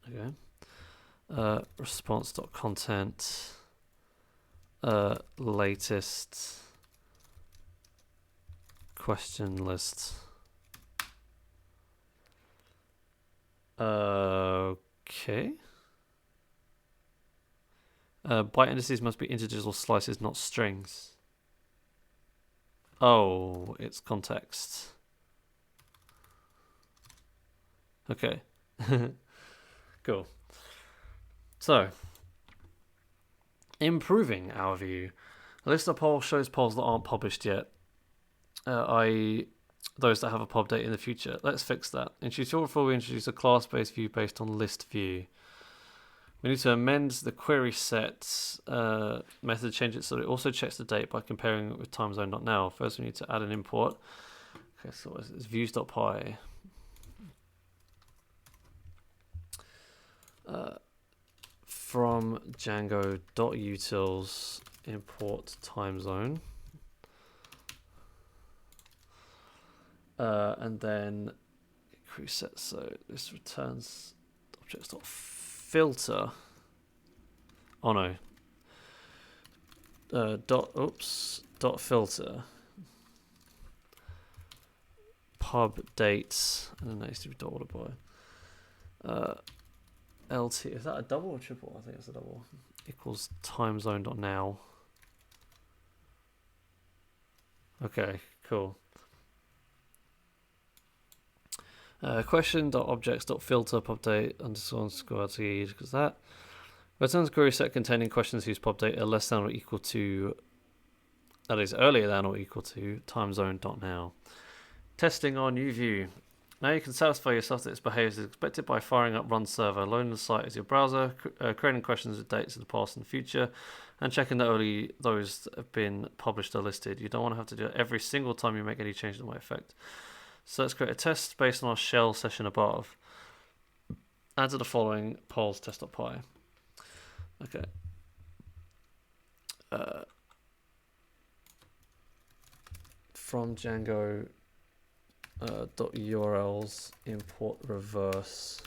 Okay. Response.content. Latest question list. Okay. Byte indices must be integers or slices, not strings. Oh, it's context. Okay. Cool. So, improving our view. A list of polls shows polls that aren't published yet, i.e. those that have a pub date in the future. Let's fix that. In tutorial 4, we introduce a class-based view based on list view. We need to amend the query set method, change it so that it also checks the date by comparing it with time zone not now. First, we need to add an import. Okay, so it's views.py. From Django.utils import time zone. And then reset. So this returns objects.filter. Oh no. Dot filter. Pub dates, and then that needs to be dot order by. LT, is that a double or triple? I think it's a double. Equals time zone dot now. Okay, cool. Question dot objects dot filter pub date underscore LT, because that returns query set containing questions whose pub date are less than or equal to, that is earlier than or equal to time zone dot now. Testing our new view. Now you can satisfy yourself that this behaves as expected by firing up run server, loading the site as your browser, creating questions with dates of the past and future, and checking that only those that have been published are listed. You don't want to have to do it every single time you make any change that might affect. So let's create a test based on our shell session above. Add to the following polls test.py. Okay. From Django .urls import reverse,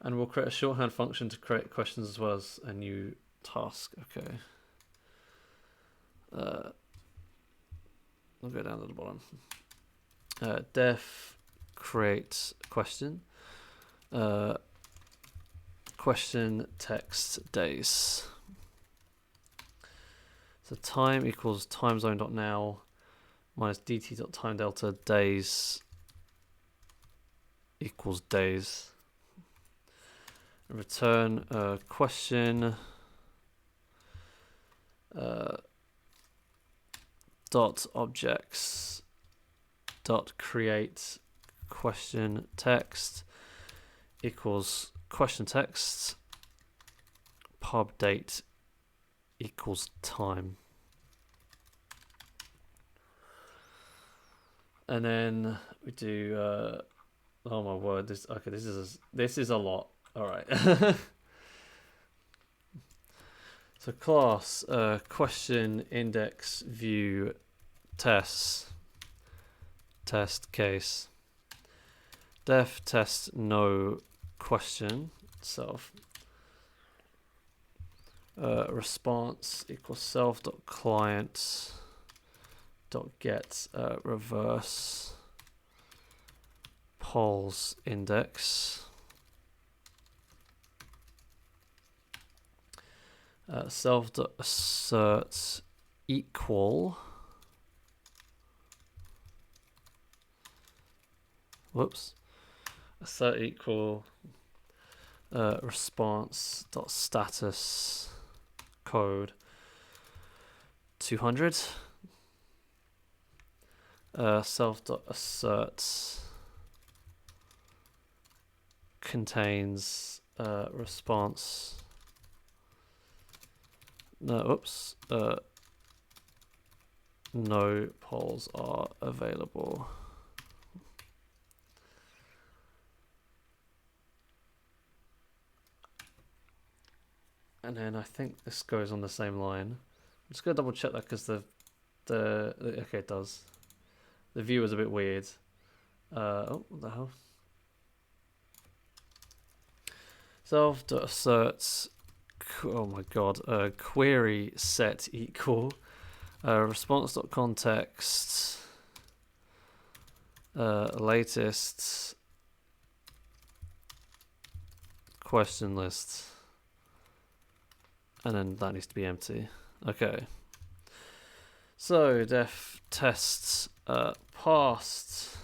and we'll create a shorthand function to create questions as well as a new task. Okay. I'll go down to the bottom. Def create question. Question text days. So time equals time zone dot now minus dt dot time delta days equals days. Return question dot objects dot create question text equals question text pub date equals time. And then we do oh my word, this is a lot. All right. So class question index view test case def test no question itself. Response equals self dot client dot get reverse polls index. Self dot assert equal. Whoops. Assert equal response dot status code 200. Self dot assert contains response. No, oops. No polls are available. And then I think this goes on the same line. I'm just gonna double check that because the okay, it does. The view is a bit weird. Oh, what the hell? Self dot asserts. Oh my god. Query set equal response dot context latest question list, and then that needs to be empty. Okay. So def tests past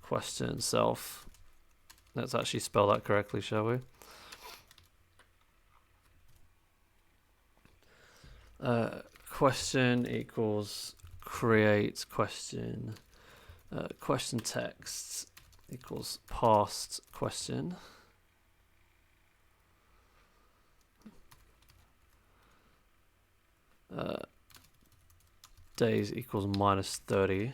question self. Let's actually spell that correctly, shall we? Question equals create question. Question text equals past question. Days equals minus 30.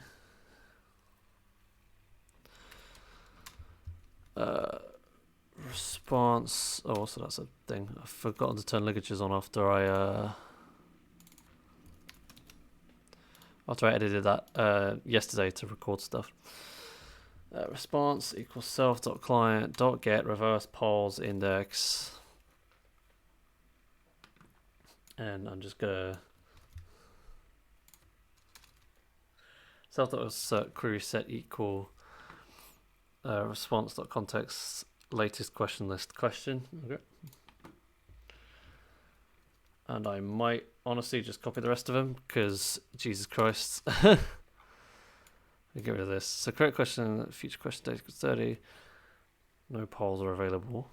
Response. Oh, so that's a thing. I've forgotten to turn ligatures on after I after I edited that yesterday to record stuff. Response equals self.client.get reverse polls index. And I'm just going to self.assert query set equal response.context latest question list question. Okay. And I might honestly just copy the rest of them because Jesus Christ. Get rid of this. So correct question, future question data equals 30. No polls are available.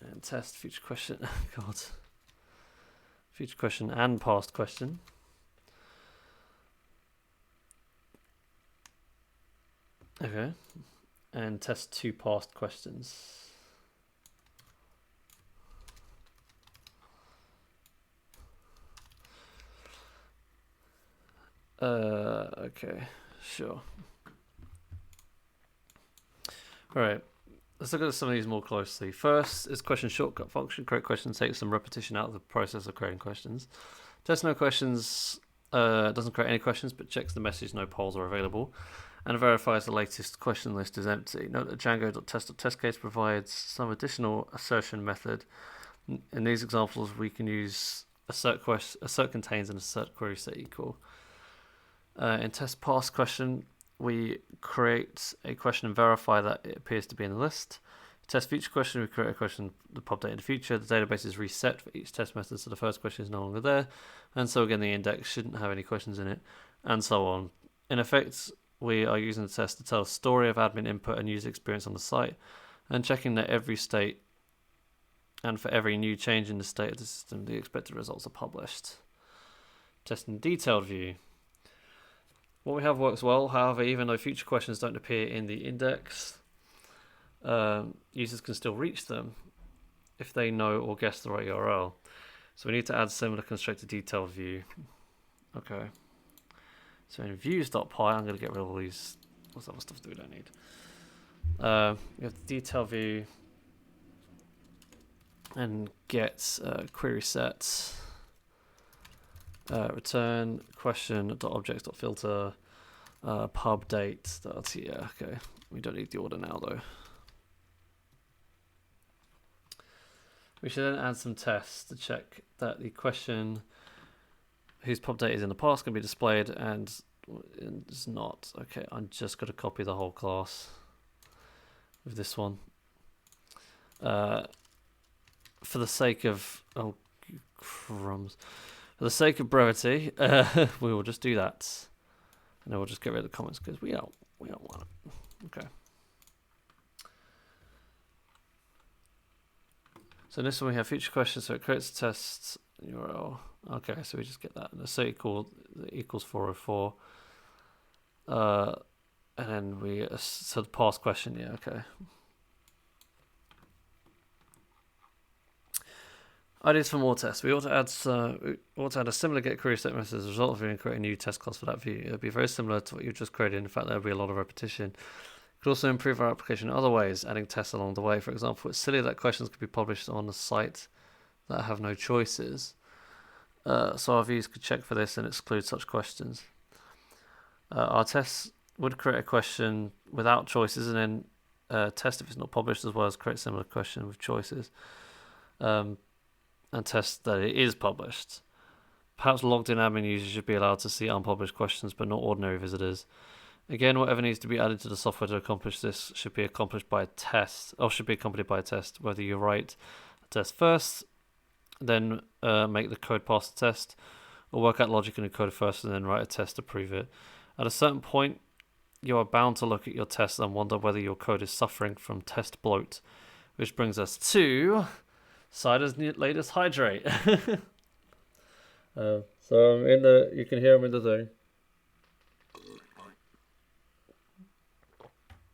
And test future question. God. Future question and past question. Okay. And test 2 past questions. Okay, sure. All right, let's look at some of these more closely. First is question shortcut function. Create question takes some repetition out of the process of creating questions. Test no questions doesn't create any questions, but checks the message no polls are available, and verifies the latest question list is empty. Note that Django.test.testCase provides some additional assertion method. In these examples, we can use assert contains and assert query set equal. In test pass question, we create a question and verify that it appears to be in the list. Test future question, we create a question, the pub date in the future. The database is reset for each test method, so the first question is no longer there. And so again, the index shouldn't have any questions in it, and so on. In effect, we are using the test to tell a story of admin input and user experience on the site, and checking that every state and for every new change in the state of the system, the expected results are published. Test in detailed view. What we have works well, however, even though future questions don't appear in the index, users can still reach them if they know or guess the right URL. So we need to add similar constructor detail view. Okay. So in views.py, I'm going to get rid of all these. What's other stuff that we don't need? We have the detail view and get query set. Return question.objects.filter pub date. Yeah, okay. We don't need the order now though. We should then add some tests to check that the question whose pub date is in the past can be displayed and it's not. Okay, I'm just going to copy the whole class with this one. For the sake of crumbs. For the sake of brevity, we will just do that, and then we'll just get rid of the comments because we don't want it. Okay. So this one we have future questions, so it creates a test URL. Okay, so we just get that. The set equals 404, and then so the past question. Yeah, okay. Ideas for more tests. We ought to add a similar get query set message as a result of viewing and create a new test class for that view. It'll be very similar to what you've just created. In fact, there'll be a lot of repetition. We could also improve our application in other ways, adding tests along the way. For example, it's silly that questions could be published on a site that have no choices. So our views could check for this and exclude such questions. Our tests would create a question without choices and then test if it's not published, as well as create a similar question with choices. And test that it is published. Perhaps logged in admin users should be allowed to see unpublished questions, but not ordinary visitors. Again, whatever needs to be added to the software to accomplish this should be accomplished by a test, or should be accompanied by a test. Whether you write a test first, then make the code pass the test, or work out logic in the code first and then write a test to prove it. At a certain point, you are bound to look at your test and wonder whether your code is suffering from test bloat, which brings us to Cider's latest hydrate. So I'm in the. You can hear him in the thing.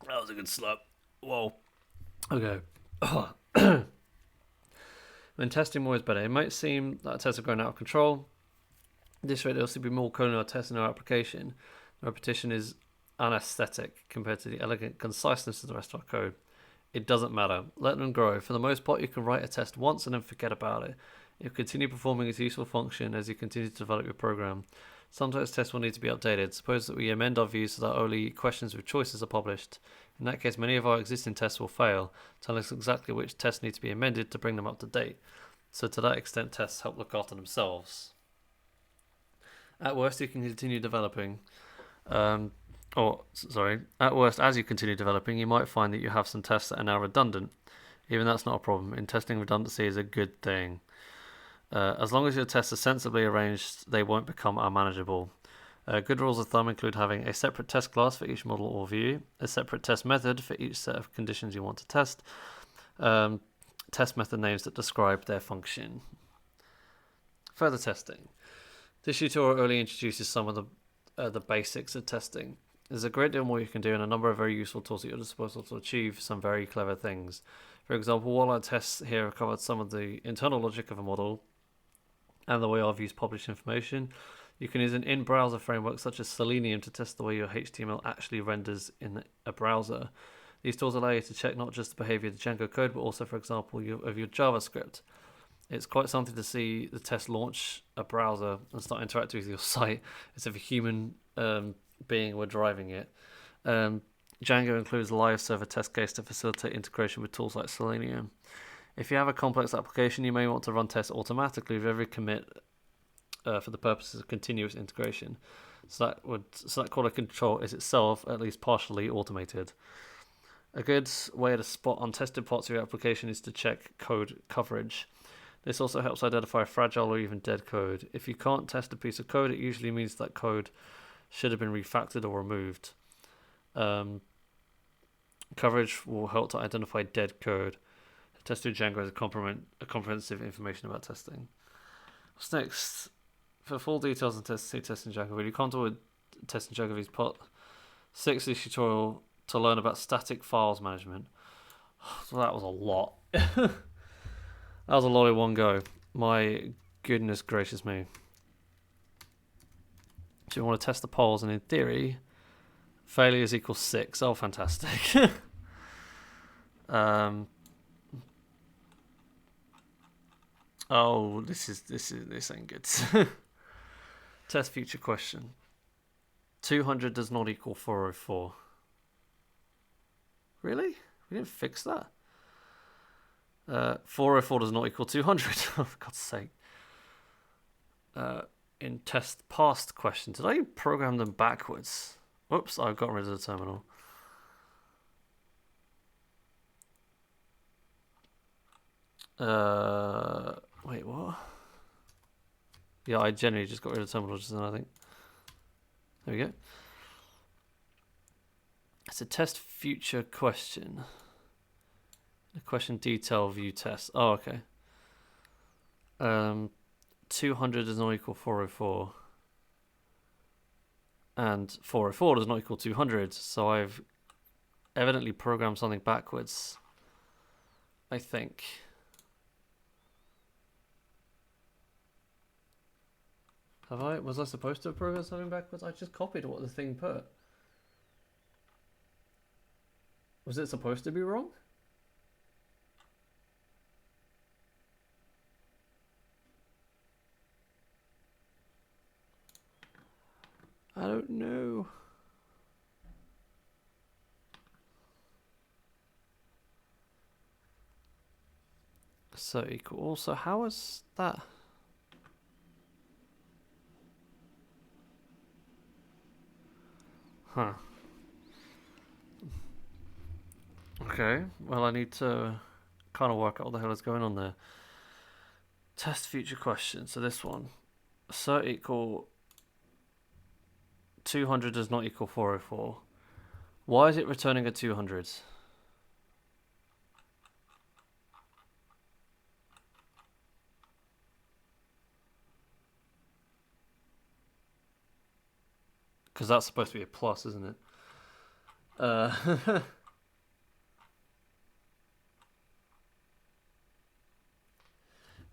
That was a good slap. Whoa. Okay. When testing more is better. It might seem that tests are going out of control. This way, there'll also be more code in our test in our application. The repetition is unaesthetic compared to the elegant conciseness of the rest of our code. It doesn't matter. Let them grow. For the most part, you can write a test once and then forget about it. It will continue performing its useful function as you continue to develop your program. Sometimes tests will need to be updated. Suppose that we amend our views so that only questions with choices are published. In that case, many of our existing tests will fail, telling us exactly which tests need to be amended to bring them up to date. So to that extent, tests help look after themselves. At worst, you can continue developing. At worst, as you continue developing, you might find that you have some tests that are now redundant. Even that's not a problem. In testing, redundancy is a good thing. As long as your tests are sensibly arranged, they won't become unmanageable. Good rules of thumb include having a separate test class for each model or view, a separate test method for each set of conditions you want to test, test method names that describe their function. Further testing. This tutorial only introduces some of the basics of testing. There's a great deal more you can do and a number of very useful tools at your disposal to achieve some very clever things. For example, while our tests here have covered some of the internal logic of a model and the way our views publish information, you can use an in-browser framework such as Selenium to test the way your HTML actually renders in a browser. These tools allow you to check not just the behavior of the Django code, but also, for example, of your JavaScript. It's quite something to see the test launch a browser and start interacting with your site as if a human being were driving it. Django includes a live server test case to facilitate integration with tools like Selenium. If you have a complex application, you may want to run tests automatically with every commit for the purposes of continuous integration. So that quality control is itself at least partially automated. A good way to spot untested parts of your application is to check code coverage. This also helps identify fragile or even dead code. If you can't test a piece of code, it usually means that code should have been refactored or removed. Coverage will help to identify dead code. Testing Django is a comprehensive information about testing. What's next? For full details on testing Django, really come to testing Django V's part 6 of this tutorial to learn about static files management. So that was a lot. That was a lot in one go. My goodness gracious me. So you want to test the polls, and in theory, failures equals 6. Oh, fantastic. Oh, this ain't good. Test future question. 200 does not equal 404. Really? We didn't fix that? 404 does not equal 200. Oh, for God's sake. In test past question, did I program them backwards? Whoops, I've gotten rid of the terminal. Wait, what? Yeah, I generally just got rid of the terminal just then, I think. There we go. It's a test future question. A question detail view test. Oh, okay. 200 does not equal 404. And 404 does not equal 200. So I've evidently programmed something backwards. I think. Have I? Was I supposed to have programmed something backwards? I just copied what the thing put. Was it supposed to be wrong? I don't know. So equal. So how is that? Huh. Okay. Well, I need to kind of work out what the hell is going on there. Test future question. So this one. So equal 200 does not equal 404. Why is it returning a 200? Because that's supposed to be a plus, isn't it?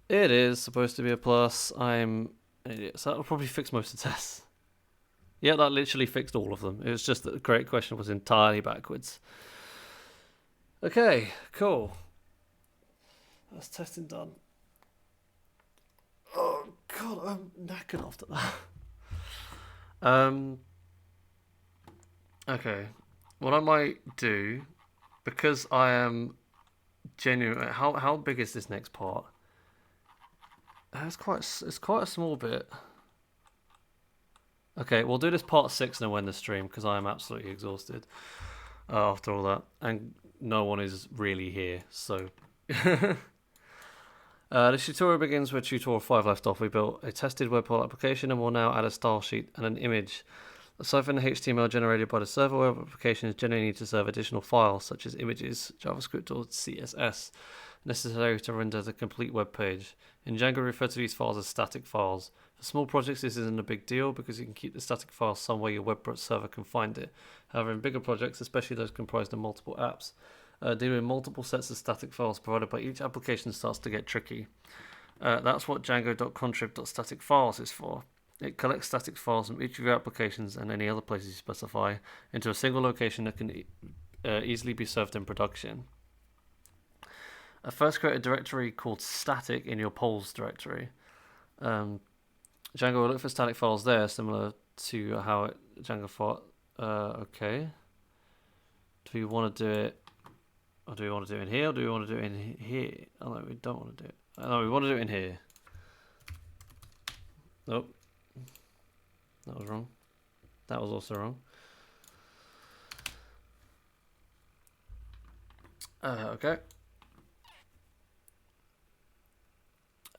It is supposed to be a plus. I'm an idiot. So that'll probably fix most of the tests. Yeah, that literally fixed all of them. It was just that the correct question was entirely backwards. Okay, cool. That's testing done. God, I'm knackered after that. Okay. What I might do, because I am genuine. How big is this next part? It's quite a small bit. Okay, we'll do this part 6 and then end the stream because I am absolutely exhausted after all that, and no one is really here. So, the tutorial begins where tutorial 5 left off. We built a tested web portal application and will now add a style sheet and an image. Aside from the HTML generated by the server, web applications generally need to serve additional files such as images, JavaScript, or CSS necessary to render the complete web page. In Django, we refer to these files as static files. For small projects, this isn't a big deal because you can keep the static file somewhere your web server can find it. However, in bigger projects, especially those comprised of multiple apps, dealing with multiple sets of static files provided by each application starts to get tricky. That's what Django.contrib.staticfiles is for. It collects static files from each of your applications and any other places you specify into a single location that can easily be served in production. First, create a directory called static in your polls directory. Django will look for static files there, similar to how Django thought. Okay. Do we want to do it? Or do we want to do it in here? Or do we want to do it in here? Oh no, we don't want to do it. No, we want to do it in here. Nope. That was wrong. That was also wrong. Okay.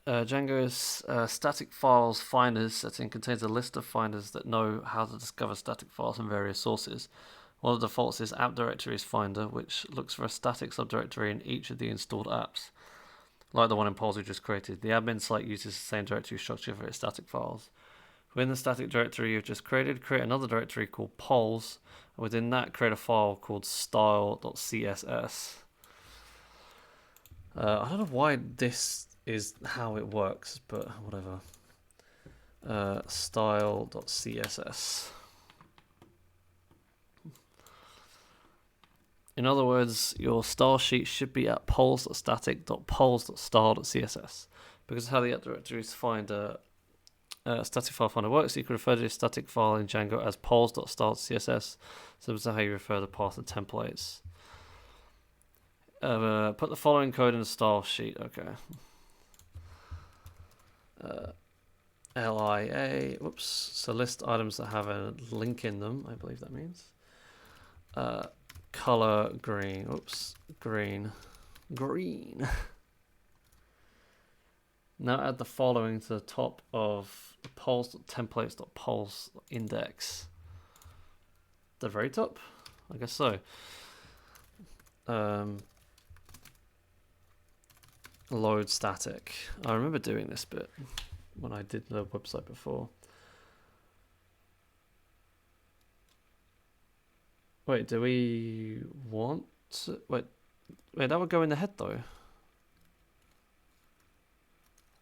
Django's static files finders setting contains a list of finders that know how to discover static files from various sources. One of the defaults is app directories finder, which looks for a static subdirectory in each of the installed apps. Like the one in polls we just created, the admin site uses the same directory structure for its static files. Within the static directory you've just created, create another directory called polls, and within that create a file called style.css. I don't know why this is how it works, but whatever. Style.css. In other words, your style sheet should be at polls.static.polls.style.css. Because of how the app directories find static file finder works, you can refer to this static file in Django as polls.style.css, similar to how you refer the path of templates. Put the following code in the style sheet. Okay. LIA. Whoops. So list items that have a link in them. I believe that means. Color green. Oops. Green. Now add the following to the top of the polls.templates.polls index. The very top? I guess so. Load static. I remember doing this bit when I did the website before. Wait, do we want to, wait, that would go in the head though.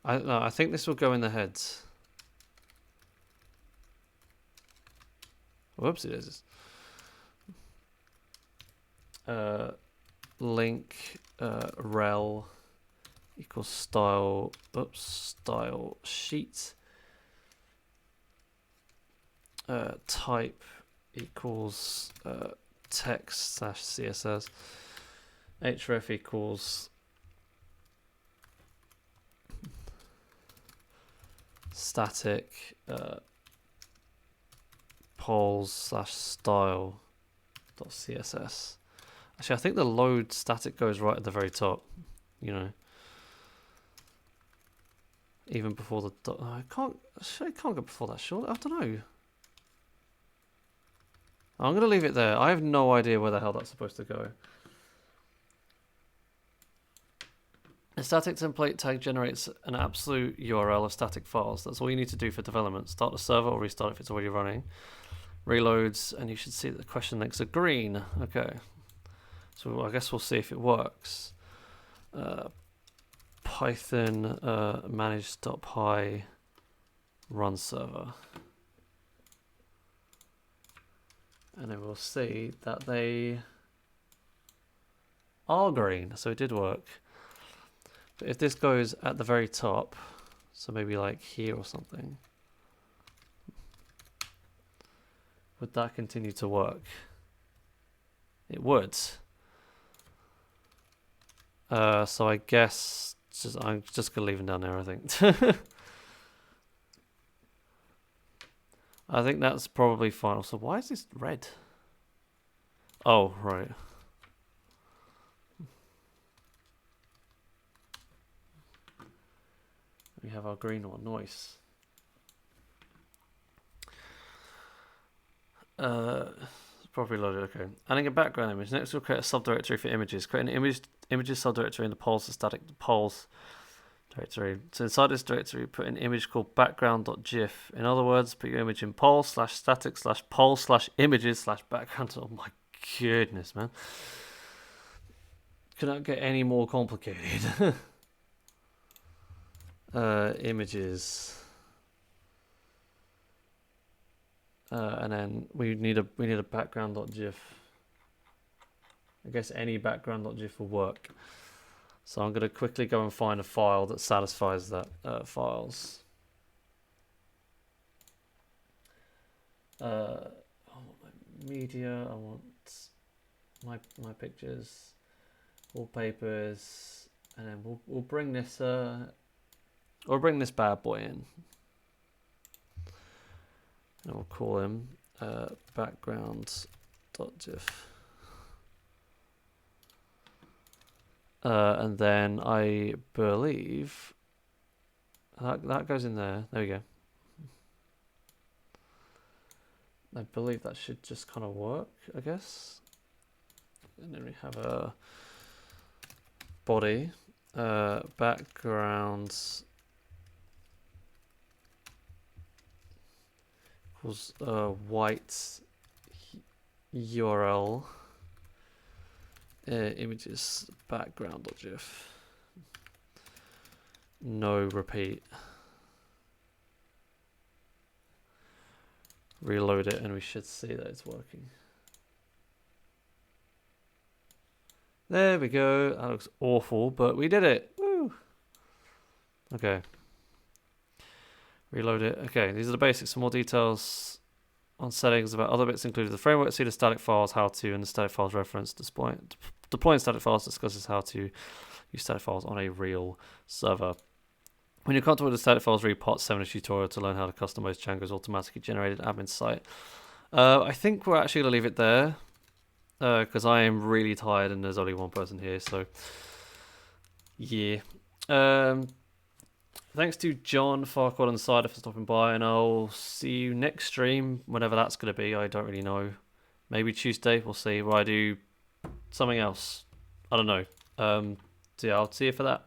I think this will go in the heads. Whoops, it is. Link rel equals style. Oops, style sheet. Type equals text / CSS. href equals static polls / style .css. Actually, I think the load static goes right at the very top. You know, even before the dot. I can't go before that. Sure, I don't know. I'm gonna leave it there. I have no idea where the hell that's supposed to go. A static template tag generates an absolute URL of static files. That's all you need to do for development. Start the server or restart if it's already running. Reloads, and you should see that the question links are green. Okay. So I guess we'll see if it works. Python manage.py run server. And then we'll see that they are green. So it did work. But if this goes at the very top, So maybe like here or something. Would that continue to work? It would. So I guess I'm just gonna leave them down there, I think. I think that's probably fine. So why is this red? Oh, right. We have our green one, nice. Probably loaded, okay. Adding a background image. Next we'll create a subdirectory for images. Create an images subdirectory in the polls and static polls directory. So inside this directory, put an image called background.gif. In other words, put your image in poll/static/poll/images/background. Oh my goodness, man. Could not get any more complicated. Images. And then we need a background.gif. I guess any background.gif will work. So I'm going to quickly go and find a file that satisfies that. Files. I want my media. I want my pictures, wallpapers, and then we'll bring this bad boy in. And we'll call him background.gif. And then I believe that goes in there. There we go. I believe that should just kind of work, I guess. And then we have a body, background equals white URL. Images background.gif. No repeat. Reload it and we should see that it's working. There we go. That looks awful, but we did it. Woo! Okay. Reload it. Okay, these are the basics. Some more details on settings about other bits included the framework. See the static files, how to, and the static files reference. Deploying static files discusses how to use static files on a real server. When you're comfortable with the static files, read part 7 of the tutorial to learn how to customize Django's automatically generated admin site. I think we're actually going to leave it there because I am really tired and there's only one person here. So, yeah. Thanks to John, Farquaad, and Cider for stopping by, and I'll see you next stream, whenever that's going to be. I don't really know. Maybe Tuesday, we'll see, where I do something else. I don't know. So yeah, I'll see you for that.